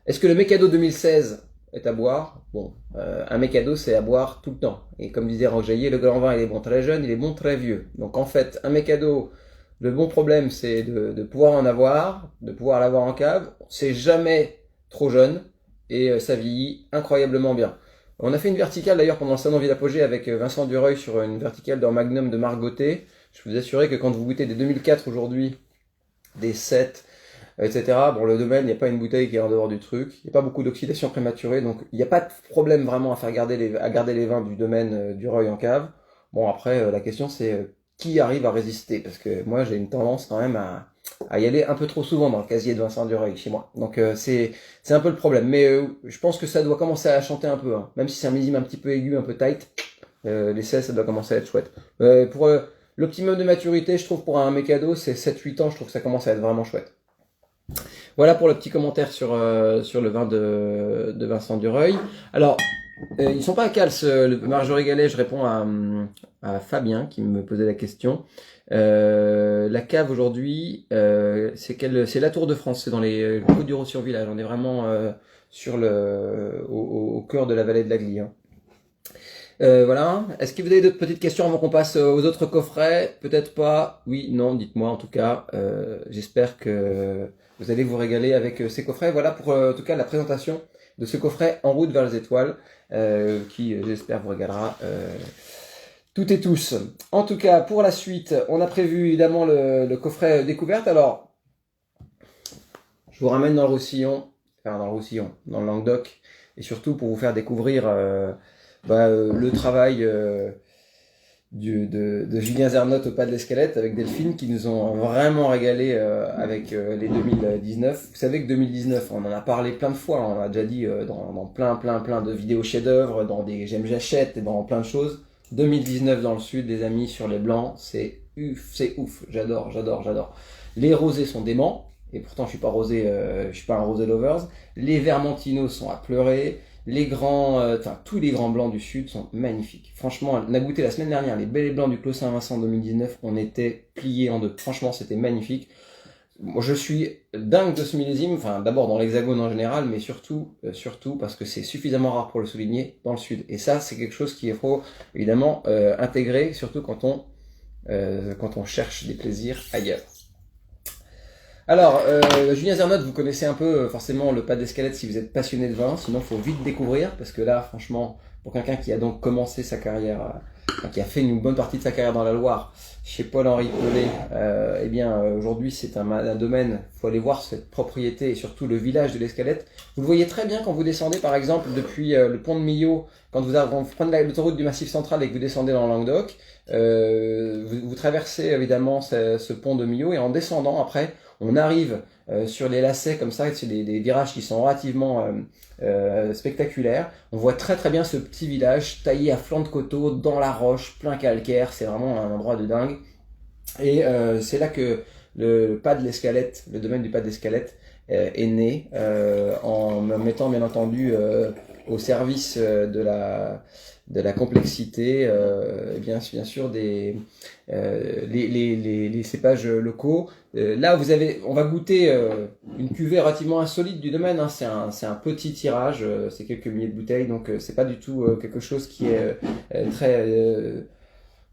Est-ce que le Mécado 2016 est à boire? Bon, un Mécado c'est à boire tout le temps. Et comme disait Roger, le grand vin il est bon très jeune, il est bon très vieux. Donc en fait, un Mécado, le bon problème c'est de pouvoir en avoir, de pouvoir l'avoir en cave. C'est jamais trop jeune et ça vieillit incroyablement bien. On a fait une verticale d'ailleurs pendant le salon Villapogée avec Vincent Dureuil sur une verticale dans Magnum de Margoté. Je peux vous assurer que quand vous goûtez des 2004 aujourd'hui, des 7, etc. Bon, le domaine, il n'y a pas une bouteille qui est en dehors du truc. Il n'y a pas beaucoup d'oxydation prématurée, donc il n'y a pas de problème vraiment à garder les vins du domaine Dureuil en cave. Bon, après, la question c'est qui arrive à résister, parce que moi j'ai une tendance quand même à y aller un peu trop souvent dans le casier de Vincent Dureuil chez moi. Donc c'est un peu le problème. Mais je pense que ça doit commencer à chanter un peu, hein. Même si c'est un millésime un petit peu aigu, un peu tight, les 16 ça doit commencer à être chouette. Pour l'optimum de maturité, je trouve pour un Mécado, c'est 7-8 ans, je trouve que ça commence à être vraiment chouette. Voilà pour le petit commentaire sur le vin de Vincent Dureuil. Alors, ils sont pas à Cals, Marjorie Gallet, je réponds à Fabien qui me posait la question. La cave aujourd'hui, c'est la Tour de France, c'est dans les Côtes-du-Roi-sur-Village. On est vraiment au cœur de la vallée de la Glie. Hein. Voilà. Est-ce que vous avez d'autres petites questions avant qu'on passe aux autres coffrets? Peut-être pas. Oui, non, dites-moi en tout cas. J'espère que vous allez vous régaler avec ces coffrets. Voilà pour en tout cas la présentation de ce coffret En route vers les étoiles, qui j'espère vous régalera toutes et tous. En tout cas, pour la suite, on a prévu évidemment le coffret découverte. Alors, je vous ramène dans le Roussillon, enfin dans le Roussillon, dans le Languedoc, et surtout pour vous faire découvrir le travail de Julien Zernotte au pas de l'escalette avec Delphine qui nous ont vraiment régalé avec les 2019. Vous savez que 2019, on en a parlé plein de fois, on a déjà dit dans plein de vidéos chefs-d'œuvre, dans des j'aime j'achète et dans plein de choses. 2019 dans le sud, les amis, sur les blancs, c'est ouf, j'adore. Les rosés sont déments, et pourtant je suis pas un rosé lovers. Les vermentinos sont à pleurer. Les grands, tous les grands blancs du sud sont magnifiques. Franchement, on a goûté la semaine dernière les belles et blancs du Clos Saint-Vincent 2019, on était pliés en deux. Franchement, c'était magnifique. Moi, je suis dingue de ce millésime, enfin d'abord dans l'Hexagone en général, mais surtout parce que c'est suffisamment rare pour le souligner dans le sud. Et ça, c'est quelque chose qu'il faut évidemment intégrer, surtout quand on cherche des plaisirs ailleurs. Alors, Julien Zernotte, vous connaissez un peu forcément le pas d'escalette si vous êtes passionné de vin, sinon il faut vite découvrir, parce que là, franchement, pour quelqu'un qui a donc commencé sa carrière, qui a fait une bonne partie de sa carrière dans la Loire, chez Paul-Henri Pellet, aujourd'hui c'est un domaine, il faut aller voir cette propriété et surtout le village de l'Escalette. Vous le voyez très bien quand vous descendez par exemple depuis le pont de Millau, quand vous prenez l'autoroute du Massif Central et que vous descendez dans le Languedoc, vous traversez évidemment ce pont de Millau et en descendant après, on arrive sur les lacets comme ça, c'est des virages qui sont relativement spectaculaires. On voit très bien ce petit village taillé à flanc de coteau, dans la roche, plein calcaire, c'est vraiment un endroit de dingue. Et c'est là que le pas de l'Escalette, le domaine du pas de l'Escalette est né, en me mettant bien entendu au service de la complexité, et bien sûr les cépages locaux. Là, on va goûter une cuvée relativement insolite du domaine. Hein. C'est un petit tirage, c'est quelques milliers de bouteilles, donc c'est pas du tout quelque chose qui est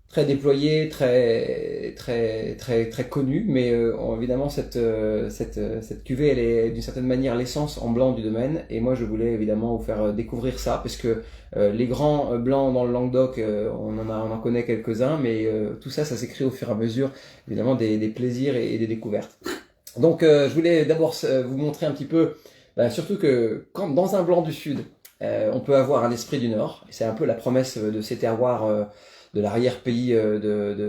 très déployé, très connu, mais évidemment cette cuvée, elle est d'une certaine manière l'essence en blanc du domaine, et moi je voulais évidemment vous faire découvrir ça, parce que les grands blancs dans le Languedoc, on en connaît quelques-uns, mais tout ça s'écrit au fur et à mesure, évidemment, des plaisirs et des découvertes. Donc je voulais d'abord vous montrer un petit peu, surtout que quand dans un blanc du sud, on peut avoir un esprit du nord, et c'est un peu la promesse de ces terroirs de l'arrière-pays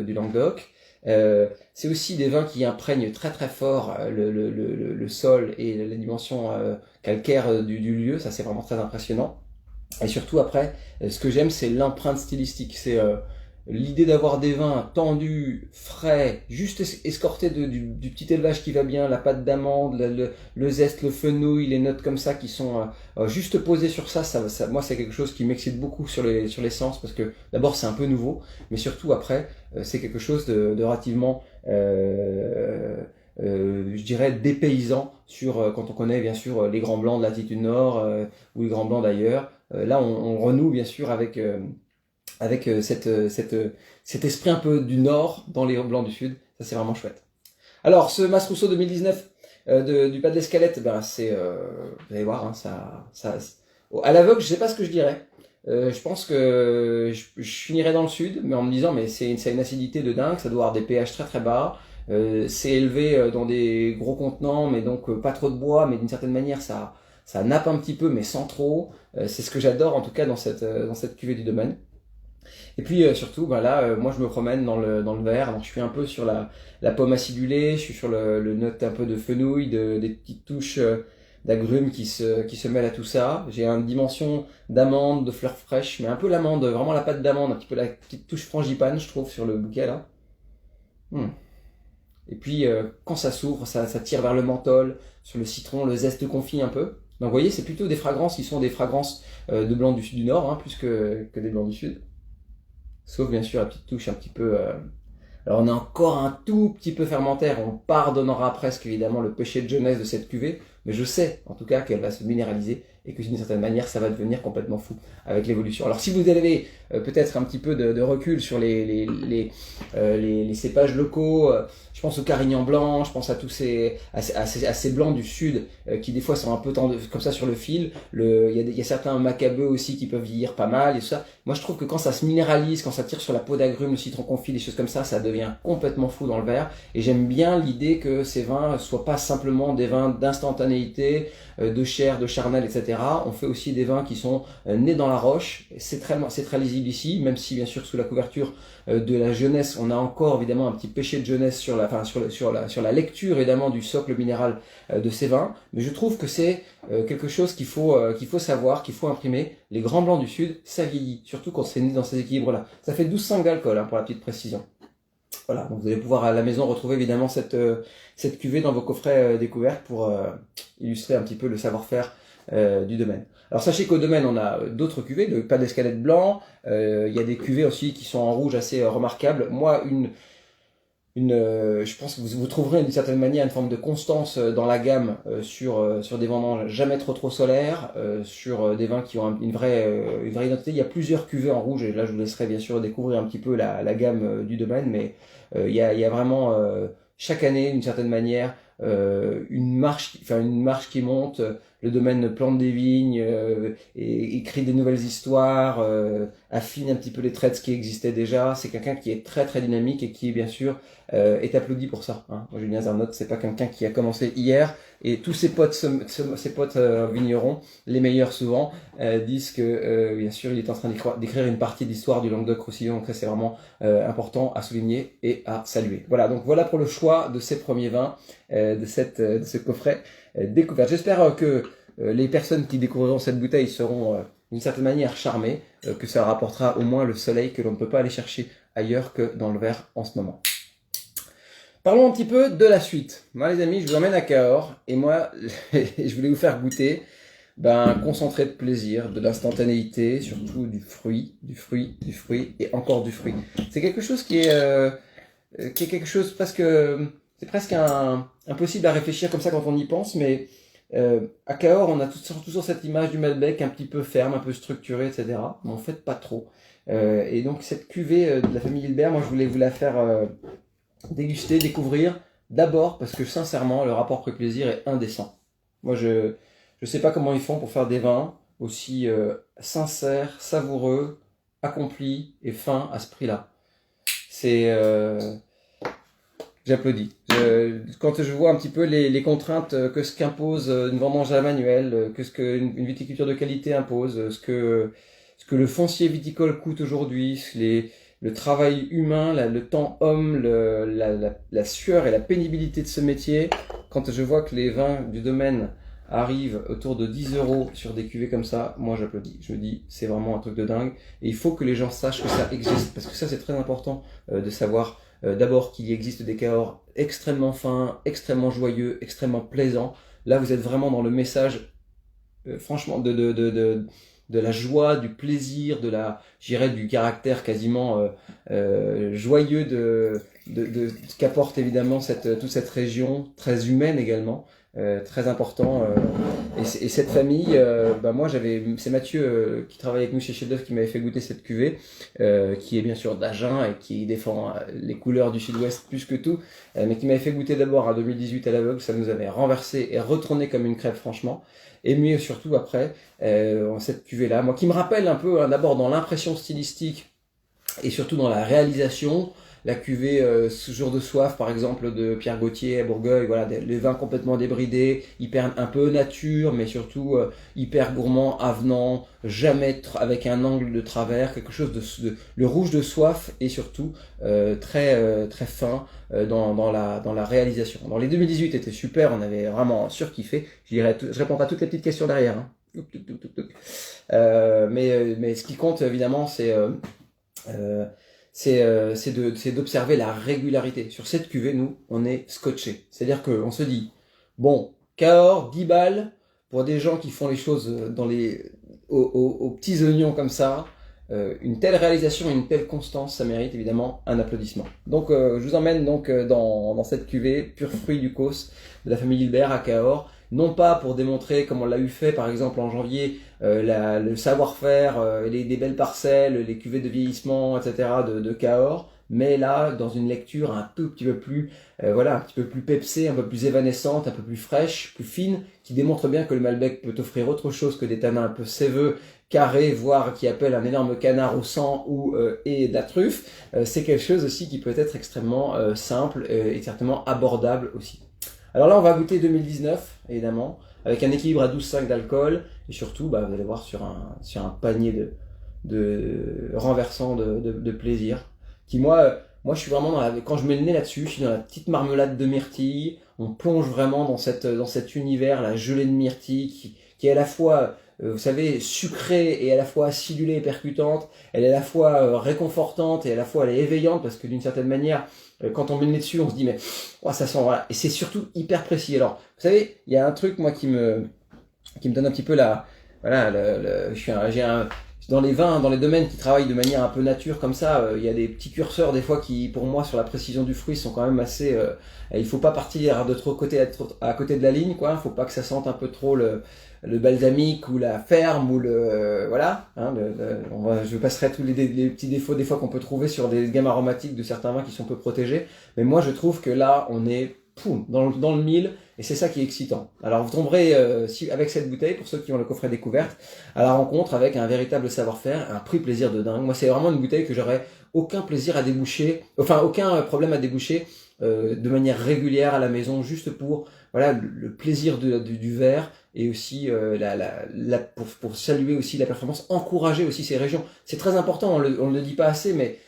du Languedoc. C'est aussi des vins qui imprègnent très fort le sol et la dimension calcaire du lieu, ça c'est vraiment très impressionnant. Et surtout après, ce que j'aime c'est l'empreinte stylistique, c'est l'idée d'avoir des vins tendus, frais, juste escortés du petit élevage qui va bien, la pâte d'amande, le zeste, le fenouil, les notes comme ça qui sont juste posées sur ça, moi c'est quelque chose qui m'excite beaucoup sur l'essence, parce que d'abord c'est un peu nouveau, mais surtout après c'est quelque chose de relativement je dirais dépaysant quand on connaît bien sûr les grands blancs de latitude nord ou les grands blancs d'ailleurs. Là on renoue bien sûr avec cet esprit un peu du nord dans les blancs du sud, ça c'est vraiment chouette. Alors ce Mas Rousseau 2019 du pas de l'Escalette, c'est vous allez voir, hein, ça à l'aveugle je sais pas ce que je dirais. Je pense que je finirais dans le sud, mais en me disant mais c'est une acidité de dingue, ça doit avoir des pH très bas, c'est élevé dans des gros contenants, mais donc pas trop de bois, mais d'une certaine manière ça nappe un petit peu, mais sans trop. C'est ce que j'adore en tout cas dans cette cuvée du domaine. Et puis surtout, là, moi je me promène dans le verre, donc je suis un peu sur la pomme acidulée, je suis sur le note un peu de fenouil, des petites touches d'agrumes qui se mêlent à tout ça. J'ai une dimension d'amande, de fleurs fraîches, mais un peu l'amande, vraiment la pâte d'amande, un petit peu la petite touche frangipane, je trouve, sur le bouquet là. Et puis quand ça s'ouvre, ça tire vers le menthol, sur le citron, le zeste confit un peu. Donc vous voyez, c'est plutôt des fragrances qui sont des fragrances de blanc du nord, hein, plus que des blancs du sud. Sauf bien sûr la petite touche un petit peu... Alors on a encore un tout petit peu fermentaire, on pardonnera presque évidemment le péché de jeunesse de cette cuvée. mais je sais en tout cas qu'elle va se minéraliser et que d'une certaine manière ça va devenir complètement fou avec l'évolution. Alors si vous avez peut-être un petit peu de recul sur les cépages locaux, je pense au Carignan blanc, je pense à tous ces blancs du sud qui des fois sont un peu comme ça sur le fil. Il y a certains macabeux aussi qui peuvent vieillir pas mal et tout ça. Moi je trouve que quand ça se minéralise, quand ça tire sur la peau d'agrumes, le citron confit, des choses comme ça devient complètement fou dans le verre. Et j'aime bien l'idée que ces vins soient pas simplement des vins d'instantanéité, de chair, de charnel, etc. On fait aussi des vins qui sont nés dans la roche. C'est très lisible ici, même si bien sûr sous la couverture de la jeunesse, on a encore évidemment un petit péché de jeunesse sur la lecture évidemment du socle minéral de ces vins. Mais je trouve que c'est quelque chose qu'il faut savoir, qu'il faut imprimer. Les grands blancs du sud, ça vieillit, surtout quand c'est né dans ces équilibres-là. Ça fait 12,5 d'alcool, pour la petite précision. Voilà, donc vous allez pouvoir à la maison retrouver évidemment cette cuvée dans vos coffrets découvertes pour illustrer un petit peu le savoir-faire du domaine. Alors sachez qu'au domaine on a d'autres cuvées, pas d'escalette blanc, il y a des cuvées aussi qui sont en rouge assez remarquables. Moi je pense que vous trouverez d'une certaine manière une forme de constance dans la gamme sur des vendanges jamais trop solaires, sur des vins qui ont une vraie identité. Il y a plusieurs cuvées en rouge et là je vous laisserai bien sûr découvrir un petit peu la gamme du domaine, mais il y a vraiment chaque année d'une certaine manière une marche qui monte. Le domaine plante des vignes, et écrit des nouvelles histoires, affine un petit peu les traits de ce qui existait déjà. C'est quelqu'un qui est très dynamique et qui bien sûr est applaudi pour ça. Moi, Julien Zernotte, c'est pas quelqu'un qui a commencé hier et tous ses potes vignerons, les meilleurs souvent, disent que bien sûr il est en train d'écrire une partie de l'histoire du Languedoc-Roussillon. Donc ça c'est vraiment important à souligner et à saluer. Voilà, donc voilà pour le choix de ces premiers vins de ce coffret découverte. J'espère que les personnes qui découvriront cette bouteille seront d'une certaine manière charmées, que ça rapportera au moins le soleil que l'on ne peut pas aller chercher ailleurs que dans le verre en ce moment. Parlons un petit peu de la suite. Moi les amis, je vous emmène à Cahors et moi je voulais vous faire goûter un concentré de plaisir, de l'instantanéité, surtout du fruit et encore du fruit. C'est quelque chose qui est quelque chose parce que c'est presque impossible à réfléchir comme ça quand on y pense, mais à Cahors, on a toujours cette image du Malbec un petit peu ferme, un peu structuré, etc. Mais en fait, pas trop. Et donc, cette cuvée de la famille Hilbert, moi, je voulais vous la faire déguster, découvrir. D'abord, parce que sincèrement, le rapport prix-plaisir est indécent. Moi, je sais pas comment ils font pour faire des vins aussi sincères, savoureux, accomplis et fins à ce prix-là. J'applaudis. Quand je vois un petit peu les contraintes que ce qu'impose une vendange à la manuelle, que ce qu'une viticulture de qualité impose, ce que le foncier viticole coûte aujourd'hui, le travail humain, le temps homme, la sueur et la pénibilité de ce métier, quand je vois que les vins du domaine arrivent autour de 10 € sur des cuvées comme ça, moi j'applaudis. Je me dis, c'est vraiment un truc de dingue. Et il faut que les gens sachent que ça existe, parce que ça c'est très important de savoir d'abord qu'il existe des Cahors extrêmement fins, extrêmement joyeux, extrêmement plaisants. Là vous êtes vraiment dans le message, franchement, de la joie, du plaisir, du caractère quasiment joyeux de ce qu'apporte évidemment toute cette région, très humaine également, très important. Et cette famille, moi c'est Mathieu qui travaille avec nous chez Chef d'Œuvre qui m'avait fait goûter cette cuvée, qui est bien sûr d'Agen et qui défend les couleurs du Sud-Ouest plus que tout, mais qui m'avait fait goûter d'abord en 2018 à l'aveugle. Ça nous avait renversé et retourné comme une crêpe franchement. Et mieux surtout après, cette cuvée-là, moi qui me rappelle un peu d'abord dans l'impression stylistique et surtout dans la réalisation, la cuvée Ce jour de soif par exemple de Pierre Gauthier à Bourgueil, voilà, les vins complètement débridés, hyper un peu nature, mais surtout hyper gourmand, avenant, jamais avec un angle de travers, quelque chose le rouge de soif et surtout très fin dans la réalisation. Dans les 2018 était super, on avait vraiment surkiffé. Je répondrai à toutes les petites questions derrière. Hein. Mais ce qui compte évidemment c'est d'observer la régularité. Sur cette cuvée, nous, on est scotché. C'est-à-dire qu'on se dit, bon, Cahors, 10 balles, pour des gens qui font les choses aux petits oignons comme ça, une telle réalisation et une telle constance, ça mérite évidemment un applaudissement. Donc, je vous emmène donc dans cette cuvée, pur fruit du Causse, de la famille Hilbert à Cahors, non pas pour démontrer, comme on l'a eu fait par exemple en janvier, le savoir-faire, des belles parcelles, les cuvées de vieillissement, etc. de Cahors, mais là, dans une lecture un tout petit peu plus, voilà, un petit peu plus pepsée, un peu plus évanescente, un peu plus fraîche, plus fine, qui démontre bien que le Malbec peut offrir autre chose que des tanins un peu séveux, carrés, voire qui appellent un énorme canard au sang ou et de la truffe. C'est quelque chose aussi qui peut être extrêmement simple et certainement abordable aussi. Alors là, on va goûter 2019, évidemment, avec un équilibre à 12,5 d'alcool, et surtout, vous allez voir sur un panier de renversant de plaisir, qui moi je suis vraiment quand je mets le nez là-dessus, je suis dans la petite marmelade de myrtille, on plonge vraiment dans cet univers, la gelée de myrtille, qui est à la fois, vous savez, sucrée et à la fois acidulée et percutante, elle est à la fois réconfortante et à la fois elle est éveillante, parce que d'une certaine manière, quand on met le nez dessus, on se dit mais oh, ça sent, voilà, et c'est surtout hyper précis. Alors, vous savez, il y a un truc moi qui me donne un petit peu voilà, dans les vins, dans les domaines qui travaillent de manière un peu nature comme ça, il y a des petits curseurs des fois qui, pour moi, sur la précision du fruit, sont quand même assez. Il faut pas partir de trop à côté de la ligne, quoi. Faut pas que ça sente un peu trop le balsamique ou la ferme ou voilà. Hein, je passerai tous les petits défauts des fois qu'on peut trouver sur des gammes aromatiques de certains vins qui sont peu protégés. Mais moi, je trouve que là, on est dans le mille, et c'est ça qui est excitant. Alors vous tomberez avec cette bouteille, pour ceux qui ont le coffret découverte, à la rencontre avec un véritable savoir-faire, un prix plaisir de dingue. Moi c'est vraiment une bouteille que j'aurais aucun plaisir à déboucher, enfin aucun problème à déboucher de manière régulière à la maison, juste pour voilà le plaisir du verre, et aussi pour saluer aussi la performance, encourager aussi ces régions. C'est très important, on le dit pas assez, mais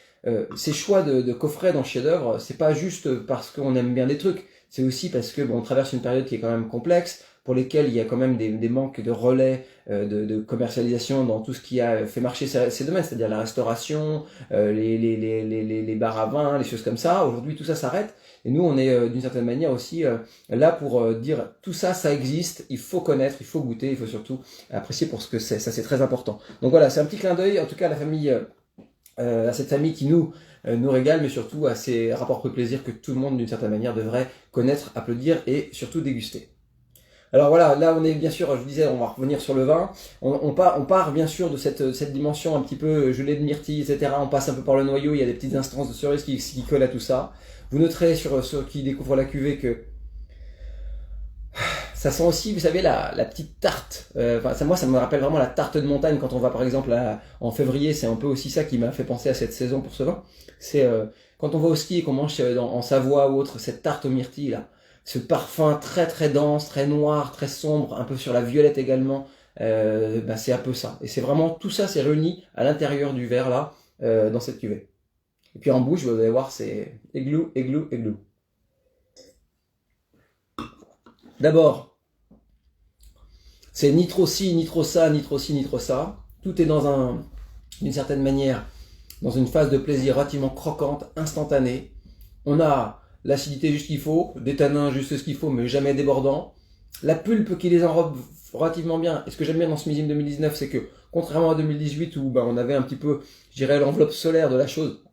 ces choix de coffrets dans chef-d'œuvre, c'est pas juste parce qu'on aime bien des trucs, c'est aussi parce que on traverse une période qui est quand même complexe, pour lesquels il y a quand même des manques de relais, de commercialisation dans tout ce qui a fait marcher ces domaines, c'est-à-dire la restauration, les bars à vin, les choses comme ça. Aujourd'hui, tout ça s'arrête. Et nous, on est d'une certaine manière aussi là pour dire tout ça, ça existe, il faut connaître, il faut goûter, il faut surtout apprécier pour ce que c'est. Ça, c'est très important. Donc voilà, c'est un petit clin d'œil, en tout cas à la famille, à cette famille qui nous régale, mais surtout à ces rapports de plaisir que tout le monde, d'une certaine manière, devrait connaître, applaudir et surtout déguster. Alors voilà, là on est bien sûr, je vous disais, on va revenir sur le vin. On part bien sûr de cette dimension un petit peu gelée de myrtille, etc. On passe un peu par le noyau, il y a des petites instances de cerise qui collent à tout ça. Vous noterez sur ceux qui découvrent la cuvée que ça sent aussi, vous savez, la petite tarte. Moi, ça me rappelle vraiment la tarte de montagne quand on va, par exemple, en février. C'est un peu aussi ça qui m'a fait penser à cette saison pour ce vin. C'est quand on va au ski et qu'on mange en Savoie ou autre, cette tarte aux myrtilles, là. Ce parfum très très dense, très noir, très sombre, un peu sur la violette également. C'est un peu ça. Et c'est vraiment, tout ça, c'est réuni à l'intérieur du verre, là, dans cette cuvée. Et puis en bouche, vous allez voir, c'est églou, églou, églou. D'abord, c'est ni trop ci, ni trop ça, ni trop ci, ni trop ça. Tout est d'une certaine manière, dans une phase de plaisir relativement croquante, instantanée. On a l'acidité juste qu'il faut, des tanins juste ce qu'il faut, mais jamais débordant. La pulpe qui les enrobe relativement bien. Et ce que j'aime bien dans ce millésime 2019, c'est que, contrairement à 2018, où on avait un petit peu, je dirais, l'enveloppe solaire de la chose,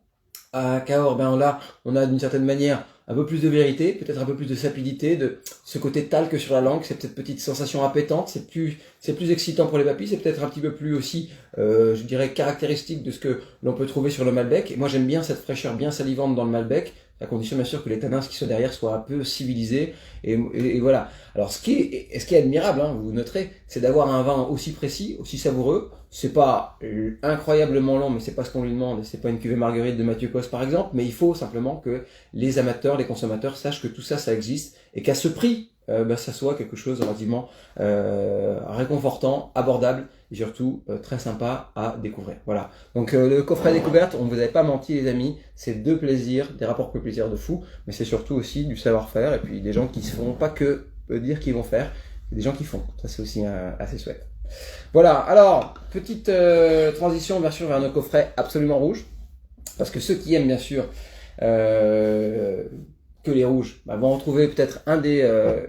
à Cahors, là, on a d'une certaine manière un peu plus de vérité, peut-être un peu plus de sapidité, de ce côté talc sur la langue, c'est cette petite sensation appétante, c'est plus excitant pour les papilles, c'est peut-être un petit peu plus aussi, je dirais, caractéristique de ce que l'on peut trouver sur le Malbec. Et moi j'aime bien cette fraîcheur bien salivante dans le Malbec, à condition bien sûr que les tanins qui sont derrière soient un peu civilisés, et voilà. Alors ce qui est admirable, hein, vous noterez, c'est d'avoir un vin aussi précis, aussi savoureux. C'est pas incroyablement long, mais c'est pas ce qu'on lui demande, c'est pas une cuvée Marguerite de Mathieu Cos par exemple, mais il faut simplement que les amateurs, les consommateurs sachent que tout ça, ça existe, et qu'à ce prix, ça soit quelque chose de relativement réconfortant, abordable, et surtout très sympa à découvrir. Voilà. Donc le coffret découverte, on vous avait pas menti les amis, c'est deux plaisirs, des rapports que plaisir de fou, mais c'est surtout aussi du savoir-faire, et puis des gens qui se font pas que dire qu'ils vont faire, des gens qui font. Ça c'est aussi assez chouette. Voilà, alors, petite transition bien sûr vers nos coffrets absolument rouges, parce que ceux qui aiment bien sûr que les rouges. Bah, vous retrouvez peut-être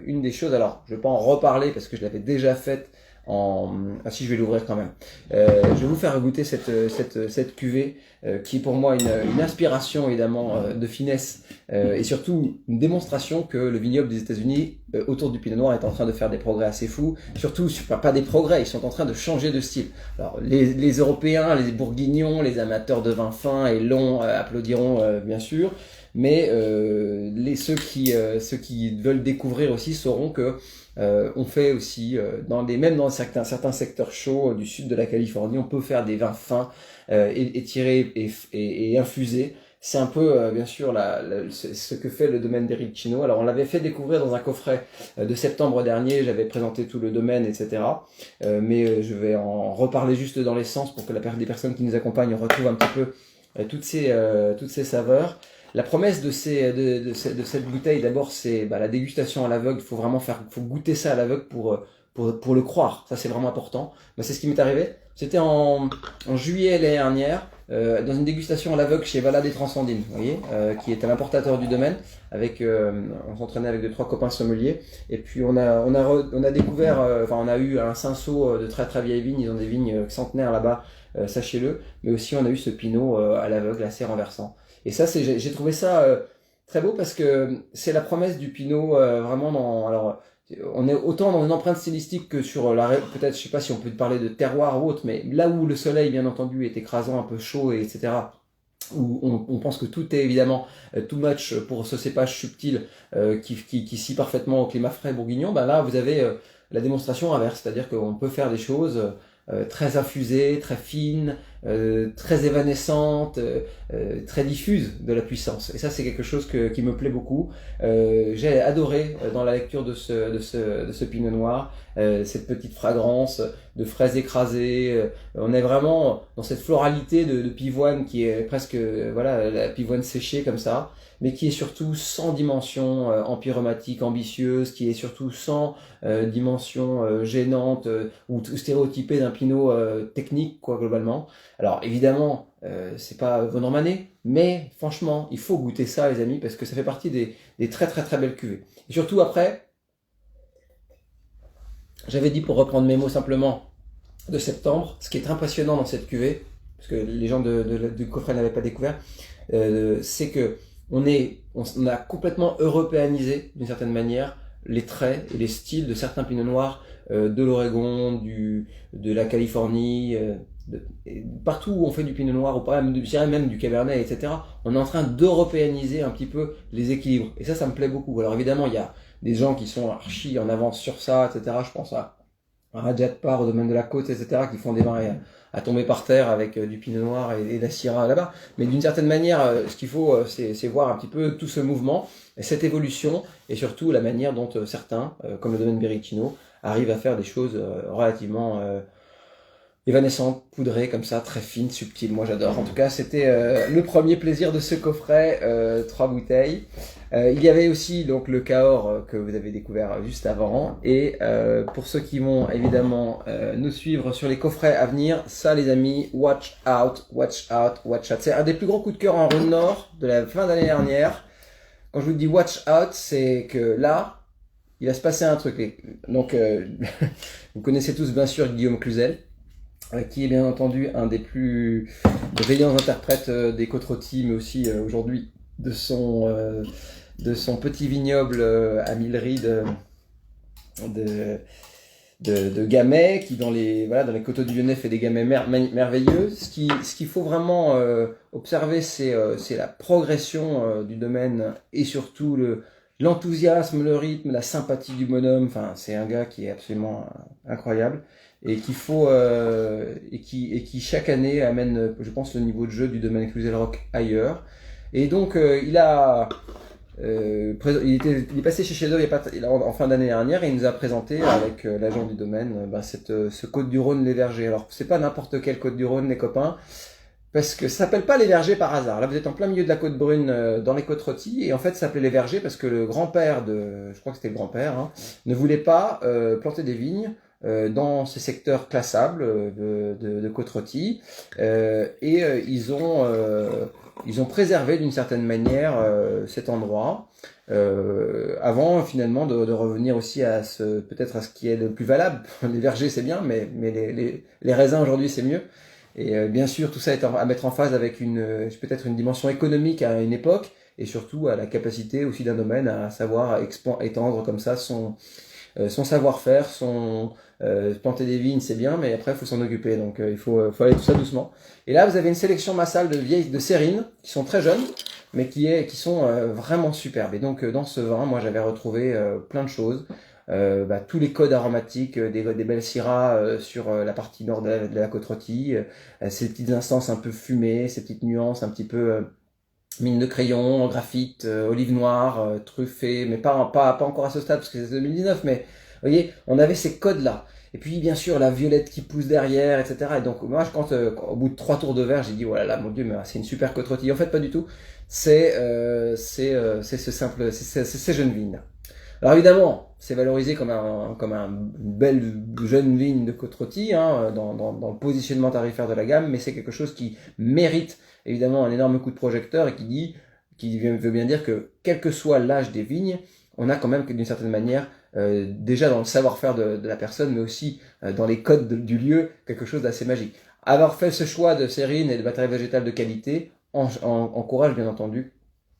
une des choses, alors je vais pas en reparler parce que je l'avais déjà faite ah si, je vais l'ouvrir quand même. Je vais vous faire goûter cette cuvée qui est pour moi une inspiration évidemment de finesse et surtout une démonstration que le vignoble des États-Unis autour du Pinot Noir est en train de faire des progrès assez fous. Surtout, pas des progrès, ils sont en train de changer de style. Alors les Européens, les Bourguignons, les amateurs de vin fin et long applaudiront bien sûr. Mais ceux qui veulent découvrir aussi sauront que on fait aussi même dans certains secteurs chauds du sud de la Californie, on peut faire des vins fins étirés et infusés. C'est un peu bien sûr ce que fait le domaine d'Eric Chino. Alors on l'avait fait découvrir dans un coffret de septembre dernier, j'avais présenté tout le domaine, etc. Mais je vais en reparler juste dans l'essence pour que des personnes qui nous accompagnent retrouvent un petit peu toutes ces saveurs. La promesse de cette bouteille, d'abord, c'est la dégustation à l'aveugle. Il faut vraiment faut goûter ça à l'aveugle pour le croire. Ça, c'est vraiment important. C'est ce qui m'est arrivé. C'était en juillet l'année dernière, dans une dégustation à l'aveugle chez Valade et Transandine, vous voyez, qui est un importateur du domaine. On s'entraînait avec 2-3 copains sommeliers. Et puis on a découvert, on a eu un cinceau de très très vieilles vignes. Ils ont des vignes centenaires là-bas, sachez-le. Mais aussi on a eu ce pinot à l'aveugle assez renversant. Et ça, j'ai trouvé ça très beau parce que c'est la promesse du Pinot vraiment alors, on est autant dans une empreinte stylistique que sur peut-être, je sais pas si on peut parler de terroir ou autre, mais là où le soleil, bien entendu, est écrasant, un peu chaud, etc., où on pense que tout est évidemment too much pour ce cépage subtil qui scie parfaitement au climat frais bourguignon, là, vous avez la démonstration inverse, c'est-à-dire qu'on peut faire des choses très infusées, très fines, très évanescentes, très diffuses de la puissance. Et ça, c'est quelque chose qui me plaît beaucoup. J'ai adoré dans la lecture de ce Pinot Noir cette petite fragrance de fraises écrasées. On est vraiment dans cette floralité de pivoine qui est presque la pivoine séchée comme ça, mais qui est surtout sans dimension empyromatique ambitieuse, qui est surtout sans dimension gênante ou stéréotypée d'un pinot technique globalement. Alors évidemment, c'est pas Vauban-Mané, mais franchement, il faut goûter ça les amis parce que ça fait partie des très très très belles cuvées. Et surtout après, j'avais dit pour reprendre mes mots simplement de septembre, ce qui est impressionnant dans cette cuvée, parce que les gens du coffret n'avaient pas découvert, c'est que on a complètement européanisé d'une certaine manière les traits et les styles de certains pinots noirs de l'Oregon, de la Californie, partout où on fait du pinot noir, ou pas je dirais même du cabernet, etc. On est en train d'européaniser un petit peu les équilibres. Et ça me plaît beaucoup. Alors évidemment, il y a des gens qui sont archi en avance sur ça, etc. Je pense à Rajat Par, au domaine de la côte, etc., qui font des vins à tomber par terre avec du pinot noir et de la syrah là-bas. Mais d'une certaine manière, ce qu'il faut, c'est voir un petit peu tout ce mouvement, cette évolution, et surtout la manière dont certains, comme le domaine Bericino, arrivent à faire des choses relativement évanescentes, poudrées, comme ça, très fines, subtiles. Moi, j'adore. En tout cas, c'était le premier plaisir de ce coffret, 3 bouteilles. Il y avait aussi donc le Cahors que vous avez découvert juste avant. Et pour ceux qui vont évidemment nous suivre sur les coffrets à venir, ça les amis, watch out, watch out, watch out. C'est un des plus gros coups de cœur en Rhône Nord de la fin d'année dernière. Quand je vous dis watch out, c'est que là, il va se passer un truc. Donc, vous connaissez tous bien sûr Guillaume Cluzel, qui est bien entendu un des plus brillants interprètes des côtes rôties, mais aussi aujourd'hui de son petit vignoble à Millery de gamay, qui dans les coteaux du Lyonnais fait des gamay merveilleux. Ce qu'il faut vraiment observer, c'est la progression du domaine et surtout l'enthousiasme, le rythme, la sympathie du bonhomme. Enfin, c'est un gars qui est absolument incroyable et qui chaque année amène, je pense, le niveau de jeu du domaine Cluzel Rock ailleurs. Et donc il est passé chez Shadow en fin d'année dernière et il nous a présenté avec l'agent du domaine ce Côte du Rhône Les Vergers. Alors c'est pas n'importe quelle Côte du Rhône les copains, parce que ça s'appelle pas Les Vergers par hasard. Là vous êtes en plein milieu de la Côte Brune dans les côtes rôties et en fait ça s'appelait Les Vergers parce que le grand-père je crois que c'était le grand-père, ne voulait pas planter des vignes dans ces secteurs classables de côte-rôtie, ils ont préservé d'une certaine manière cet endroit, avant finalement de revenir aussi peut-être à ce qui est le plus valable. Les vergers c'est bien, mais les raisins aujourd'hui c'est mieux. Et bien sûr, tout ça est à mettre en phase avec peut-être une dimension économique à une époque, et surtout à la capacité aussi d'un domaine à savoir étendre comme ça son savoir-faire, planter des vignes c'est bien, mais après il faut s'en occuper, donc il faut aller tout ça doucement. Et là vous avez une sélection massale de Sérines qui sont très jeunes, mais qui sont vraiment superbes. Et donc dans ce vin, moi j'avais retrouvé plein de choses. Tous les codes aromatiques des belles syrahs sur la partie nord de la côte-rôtie, ces petites instances un peu fumées, ces petites nuances un petit peu mine de crayon, graphite, olive noire, truffée, mais pas encore à ce stade parce que c'est 2019, mais vous voyez, on avait ces codes-là. Et puis bien sûr la violette qui pousse derrière, etc. Et donc moi quand au bout de 3 tours de verre, j'ai dit oh là là mon dieu, mais c'est une super côte-rôtie. En fait pas du tout. C'est ces jeunes vignes. Alors évidemment, c'est valorisé comme une belle jeune vigne de côte-rôtie dans le positionnement tarifaire de la gamme, mais c'est quelque chose qui mérite évidemment un énorme coup de projecteur et qui veut bien dire que quel que soit l'âge des vignes, on a quand même d'une certaine manière déjà dans le savoir-faire de la personne, mais aussi dans les codes du lieu, quelque chose d'assez magique. Avoir fait ce choix de sérine et de matériel végétal de qualité encourage bien entendu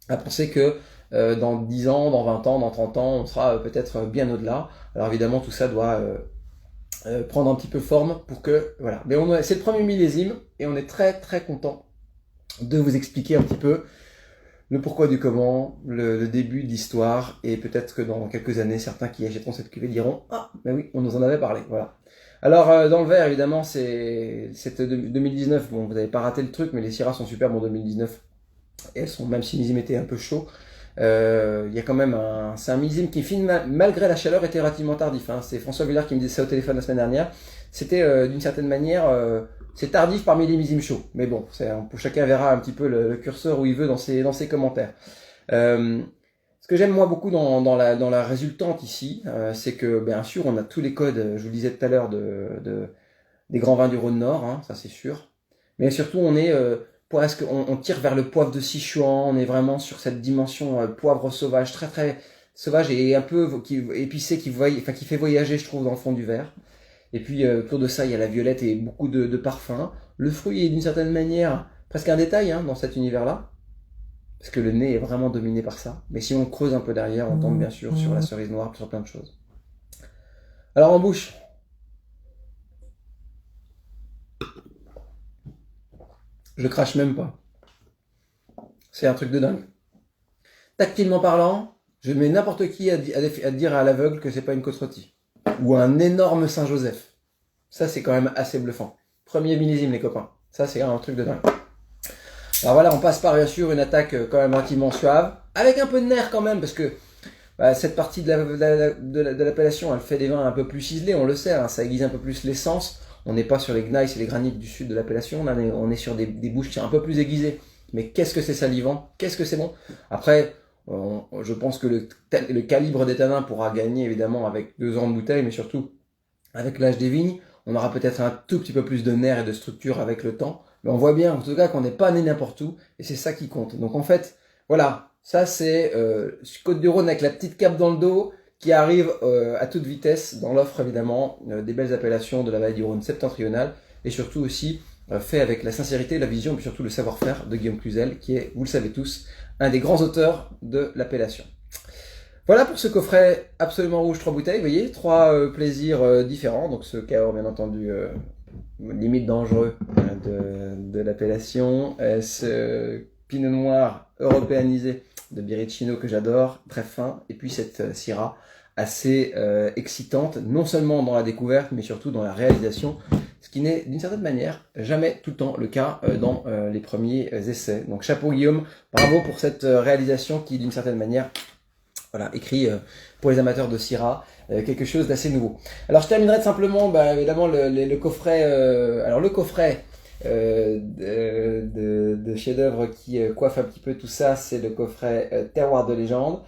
à penser que dans 10 ans, dans 20 ans, dans 30 ans, on sera peut-être bien au-delà. Alors évidemment, tout ça doit prendre un petit peu forme pour que... Voilà. Mais c'est le premier millésime et on est très très content de vous expliquer un petit peu le pourquoi du comment, le début de l'histoire, et peut-être que dans quelques années, certains qui achèteront cette cuvée diront « Ah, ben oui, on nous en avait parlé. » Voilà. Alors, dans le verre, évidemment, c'est 2019. Bon, vous n'avez pas raté le truc, mais les syrahs sont superbes en 2019. Et elles sont, même si le millésime était un peu chaud, il y a quand même c'est un millésime qui, malgré la chaleur, était relativement tardif. C'est François Villard qui me disait ça au téléphone la semaine dernière. C'était d'une certaine manière, c'est tardif parmi les millésimes chauds. Mais bon, chacun verra un petit peu le curseur où il veut dans ses commentaires. Ce que j'aime moi beaucoup dans la résultante ici, c'est que bien sûr on a tous les codes, je vous le disais tout à l'heure, des grands vins du Rhône-Nord, ça c'est sûr. Mais surtout on est on tire vers le poivre de Sichuan, on est vraiment sur cette dimension poivre sauvage, très très sauvage et un peu épicé qui fait voyager je trouve dans le fond du verre. Et puis autour de ça il y a la violette et beaucoup de parfums. Le fruit est d'une certaine manière presque un détail dans cet univers-là, parce que le nez est vraiment dominé par ça. Mais si on creuse un peu derrière, on tombe bien sûr sur la cerise noire, sur plein de choses. Alors en bouche, je crache même pas. C'est un truc de dingue. Tactilement parlant, je mets n'importe qui à dire à l'aveugle que c'est pas une côte-rôtie. Ou un énorme Saint-Joseph. Ça, c'est quand même assez bluffant. Premier millésime, les copains. Ça, c'est un truc de dingue. Alors voilà, on passe par bien sûr une attaque quand même relativement suave, avec un peu de nerf quand même, parce que cette partie de l'appellation, elle fait des vins un peu plus ciselés, on le sait, ça aiguise un peu plus l'essence. On n'est pas sur les gneiss et les granites du sud de l'appellation, là on est sur des bouches qui sont un peu plus aiguisées. Mais qu'est-ce que c'est salivant, qu'est-ce que c'est bon. Après, je pense que le calibre des tanins pourra gagner évidemment avec 2 ans de bouteille, mais surtout avec l'âge des vignes, on aura peut-être un tout petit peu plus de nerf et de structure avec le temps. Mais on voit bien en tout cas qu'on n'est pas né n'importe où, et c'est ça qui compte. Donc en fait, voilà, ça c'est Côtes-du-Rhône avec la petite cape dans le dos, qui arrive à toute vitesse dans l'offre évidemment des belles appellations de la vallée du Rhône septentrionale, et surtout aussi fait avec la sincérité, la vision, et surtout le savoir-faire de Guillaume Cluzel, qui est, vous le savez tous, un des grands auteurs de l'appellation. Voilà pour ce coffret absolument rouge, 3 bouteilles, vous voyez, 3 plaisirs différents, donc ce Cahors bien entendu limite dangereux de l'appellation, ce Pinot Noir européanisé de Biricino que j'adore, très fin, et puis cette Syrah assez excitante, non seulement dans la découverte, mais surtout dans la réalisation, ce qui n'est d'une certaine manière jamais tout le temps le cas dans les premiers essais. Donc chapeau Guillaume, bravo pour cette réalisation qui d'une certaine manière écrit pour les amateurs de Syrah, quelque chose d'assez nouveau. Alors je terminerai simplement évidemment le coffret, alors le coffret de chef-d'œuvre qui coiffe un petit peu tout ça, c'est le coffret Terroir de légende.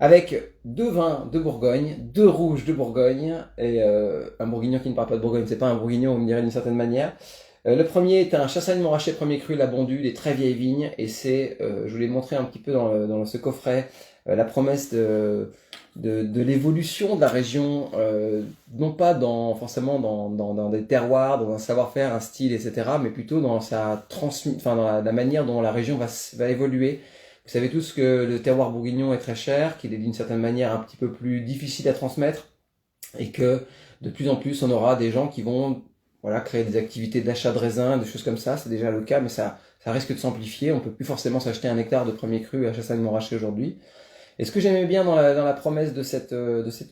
avec deux vins de Bourgogne, deux rouges de Bourgogne, et un bourguignon qui ne parle pas de Bourgogne, c'est pas un bourguignon, on me dirait d'une certaine manière. Le premier est un Chassagne-Montrachet premier cru, la Bondue, des très vieilles vignes, et c'est, je vous l'ai montré un petit peu dans ce coffret, la promesse de l'évolution de la région, non pas forcément dans des terroirs, dans un savoir-faire, un style, etc., mais plutôt dans dans la manière dont la région va évoluer. Vous savez tous que le terroir bourguignon est très cher, qu'il est d'une certaine manière un petit peu plus difficile à transmettre, et que de plus en plus on aura des gens qui vont créer des activités d'achat de raisins, des choses comme ça. C'est déjà le cas, mais ça risque de s'amplifier. On peut plus forcément s'acheter un hectare de premier cru à Chassagne-Montrachet aujourd'hui. Et ce que j'aimais bien dans la promesse de cette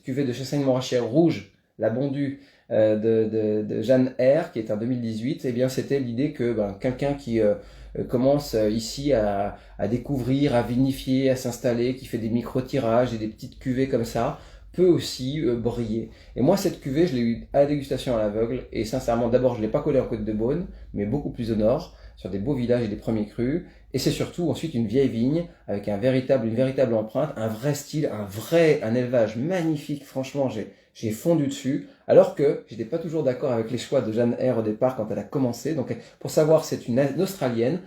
cuvée de Chassagne-Montrachet rouge, la Bondue de Jeanne R, qui est en 2018, eh bien c'était l'idée que quelqu'un qui commence ici à découvrir, à vinifier, à s'installer, qui fait des micro-tirages et des petites cuvées comme ça, peut aussi briller. Et moi, cette cuvée, je l'ai eue à la dégustation à l'aveugle, et sincèrement, d'abord, je l'ai pas collée en Côte de Beaune, mais beaucoup plus au nord, sur des beaux villages et des premiers crus, et c'est surtout ensuite une vieille vigne, avec une véritable empreinte, un vrai style, un élevage magnifique, franchement, j'ai fondu dessus, alors que j'étais pas toujours d'accord avec les choix de Jeanne R au départ quand elle a commencé. Donc, pour savoir, c'est une Australienne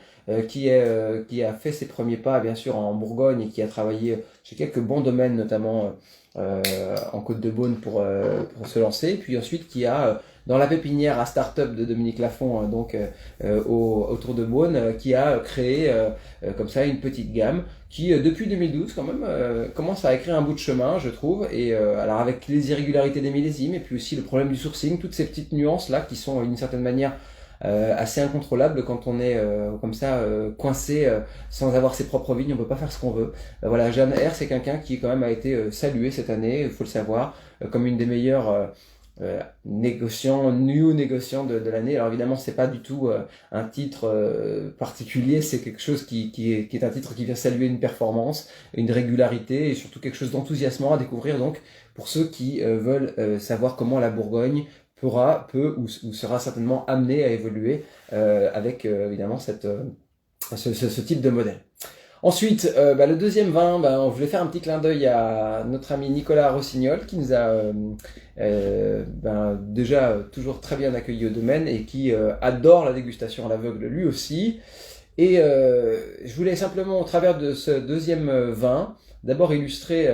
qui a fait ses premiers pas, bien sûr, en Bourgogne et qui a travaillé chez quelques bons domaines, notamment en Côte de Beaune pour se lancer. Puis ensuite, qui a dans la pépinière à start-up de Dominique Lafont, autour de Beaune, qui a créé comme ça une petite gamme qui depuis 2012 quand même commence à écrire un bout de chemin, je trouve, et alors avec les irrégularités des millésimes et puis aussi le problème du sourcing, toutes ces petites nuances là qui sont d'une certaine manière assez incontrôlables quand on est comme ça coincé sans avoir ses propres vignes, on peut pas faire ce qu'on veut. Voilà, Jeanne R, c'est quelqu'un qui quand même a été salué cette année, il faut le savoir, comme une des meilleures négociants de l'année. Alors évidemment, c'est pas du tout un titre particulier, c'est quelque chose qui est un titre qui vient saluer une performance, une régularité et surtout quelque chose d'enthousiasmant à découvrir donc pour ceux qui veulent savoir comment la Bourgogne peut ou sera certainement amenée à évoluer avec évidemment ce type de modèle. Ensuite, le deuxième vin, je voulais faire un petit clin d'œil à notre ami Nicolas Rossignol qui nous a déjà toujours très bien accueillis au domaine et qui adore la dégustation à l'aveugle lui aussi. Et je voulais simplement, au travers de ce deuxième vin, d'abord illustrer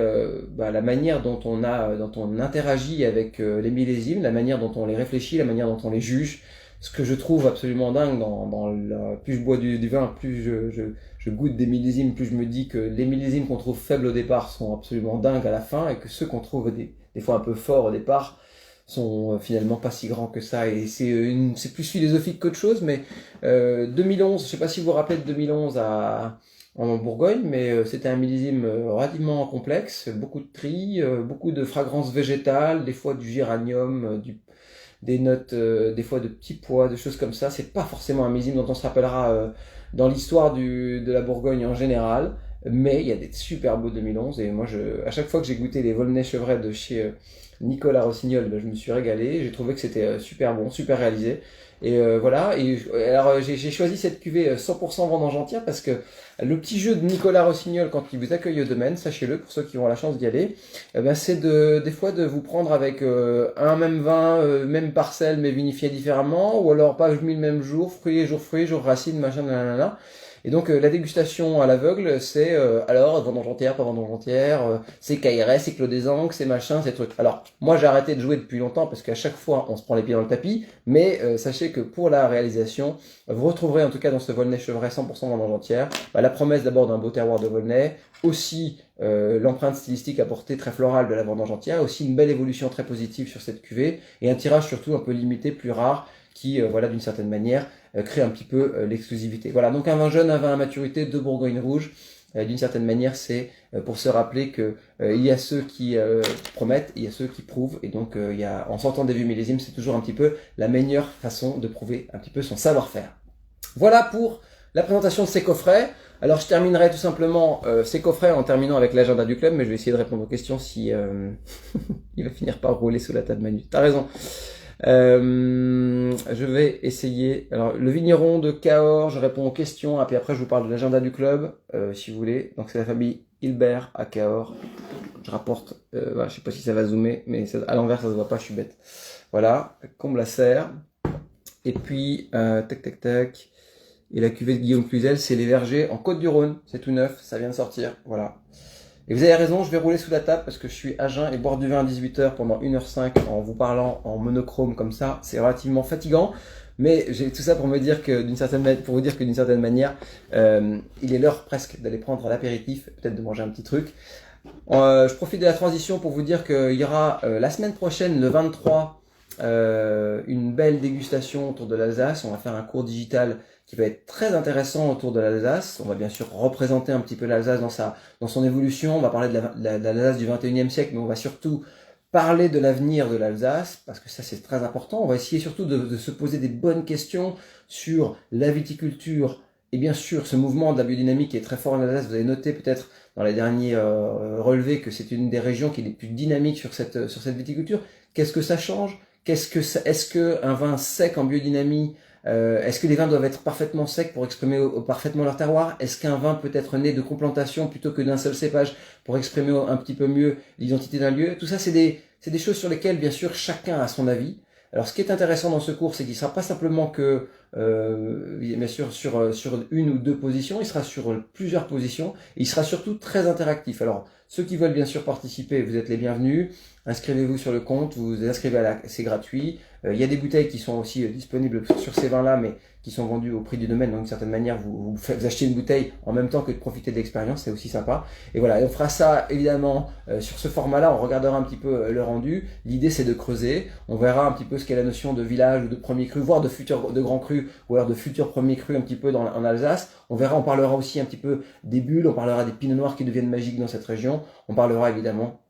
la manière dont on interagit avec les millésimes, la manière dont on les réfléchit, la manière dont on les juge. Ce que je trouve absolument dingue plus je bois du vin, plus je goûte des millésimes, plus je me dis que les millésimes qu'on trouve faibles au départ sont absolument dingues à la fin et que ceux qu'on trouve des fois un peu forts au départ sont finalement pas si grands que ça. Et c'est plus philosophique qu'autre chose, mais 2011, je sais pas si vous vous rappelez de 2011 en Bourgogne, mais c'était un millésime relativement complexe, beaucoup de tri, beaucoup de fragrances végétales, des fois du géranium, des notes, des fois de petits pois, de choses comme ça. C'est pas forcément un millésime dont on se rappellera dans l'histoire de la Bourgogne en général, mais il y a des super beaux 2011 et moi à chaque fois que j'ai goûté les Volnay-Chevrets de chez Nicolas Rossignol, je me suis régalé, j'ai trouvé que c'était super bon, super réalisé. Et voilà, et alors j'ai choisi cette cuvée 100% vendange entière parce que le petit jeu de Nicolas Rossignol quand il vous accueille au domaine, sachez-le pour ceux qui ont la chance d'y aller, c'est des fois de vous prendre avec un même vin, même parcelle mais vinifié différemment, ou alors pas mis le même jour fruit, jour racine, machin, nanana. Et donc la dégustation à l'aveugle, c'est alors vendange entière, pas vendange entière, c'est KRS, c'est Clos des Ancres, c'est machin, c'est truc. Alors moi j'ai arrêté de jouer depuis longtemps parce qu'à chaque fois on se prend les pieds dans le tapis, mais sachez que pour la réalisation, vous retrouverez en tout cas dans ce Volnay-Chevrets 100% vendange entière, la promesse d'abord d'un beau terroir de Volnay, aussi l'empreinte stylistique apportée très florale de la vendange entière, aussi une belle évolution très positive sur cette cuvée, et un tirage surtout un peu limité, plus rare, qui, d'une certaine manière, crée un petit peu l'exclusivité. Voilà, donc un vin jeune, un vin à maturité de Bourgogne rouge, d'une certaine manière, c'est pour se rappeler que il y a ceux qui promettent, il y a ceux qui prouvent, et donc en sortant des vieux millésimes, c'est toujours un petit peu la meilleure façon de prouver un petit peu son savoir-faire. Voilà pour la présentation de ces coffrets. Alors je terminerai tout simplement ces coffrets en terminant avec l'agenda du club, mais je vais essayer de répondre aux questions si il va finir par rouler sous la table Manu. T'as raison. Je vais essayer. Alors, le vigneron de Cahors, je réponds aux questions, et puis après, je vous parle de l'agenda du club, si vous voulez. Donc, c'est la famille Hilbert à Cahors. Je rapporte, voilà, je sais pas si ça va zoomer, mais à l'envers, ça se voit pas, je suis bête. Voilà, comble la serre. Et puis, tac, tac, tac. Et la cuvée de Guillaume Cluzel, c'est les vergers en Côte-du-Rhône. C'est tout neuf, ça vient de sortir. Voilà. Et vous avez raison, je vais rouler sous la table parce que je suis à jeun et boire du vin à 18h pendant 1h05 en vous parlant en monochrome comme ça, c'est relativement fatigant. Mais j'ai tout ça pour me dire que pour vous dire que d'une certaine manière, il est l'heure presque d'aller prendre l'apéritif, peut-être de manger un petit truc. Je profite de la transition pour vous dire qu'il y aura la semaine prochaine, le 23, une belle dégustation autour de l'Alsace. On va faire un cours digital qui va être très intéressant autour de l'Alsace. On va bien sûr représenter un petit peu l'Alsace dans son évolution. On va parler de l'Alsace du 21e siècle, mais on va surtout parler de l'avenir de l'Alsace, parce que ça c'est très important. On va essayer surtout de se poser des bonnes questions sur la viticulture, et bien sûr ce mouvement de la biodynamique qui est très fort en Alsace. Vous avez noté peut-être dans les derniers relevés que c'est une des régions qui est les plus dynamiques sur cette viticulture. Qu'est-ce que ça change? Est-ce que un vin sec en biodynamie, est-ce que les vins doivent être parfaitement secs pour exprimer parfaitement leur terroir? Est-ce qu'un vin peut être né de complantation plutôt que d'un seul cépage pour exprimer un petit peu mieux l'identité d'un lieu? Tout ça, c'est des choses sur lesquelles, bien sûr, chacun a son avis. Alors, ce qui est intéressant dans ce cours, c'est qu'il ne sera pas simplement que, bien sûr, sur une ou deux positions, il sera sur plusieurs positions, et il sera surtout très interactif. Alors, ceux qui veulent bien sûr participer, vous êtes les bienvenus. Inscrivez-vous sur le compte, vous vous inscrivez c'est gratuit. Il y a des bouteilles qui sont aussi disponibles sur ces vins-là, mais qui sont vendues au prix du domaine. Donc, d'une certaine manière, vous achetez une bouteille en même temps que de profiter de l'expérience, c'est aussi sympa. Et voilà, et on fera ça évidemment sur ce format-là. On regardera un petit peu le rendu. L'idée, c'est de creuser. On verra un petit peu ce qu'est la notion de village ou de premier cru, voire de grand cru, ou alors de futur premier cru un petit peu en Alsace. On parlera aussi un petit peu des bulles. On parlera des pinots noirs qui deviennent magiques dans cette région. On parlera évidemment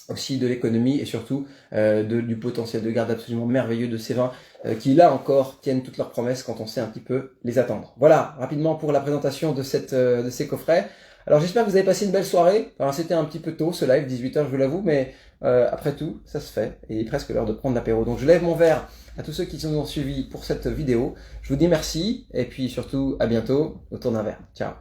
aussi de l'économie et surtout du potentiel de garde absolument merveilleux de ces vins qui là encore tiennent toutes leurs promesses quand on sait un petit peu les attendre. Voilà, rapidement pour la présentation de ces coffrets. Alors j'espère que vous avez passé une belle soirée. Alors c'était un petit peu tôt ce live, 18h je vous l'avoue, mais après tout, ça se fait. Et il est presque l'heure de prendre l'apéro. Donc je lève mon verre à tous ceux qui nous ont suivis pour cette vidéo. Je vous dis merci et puis surtout à bientôt autour d'un verre. Ciao.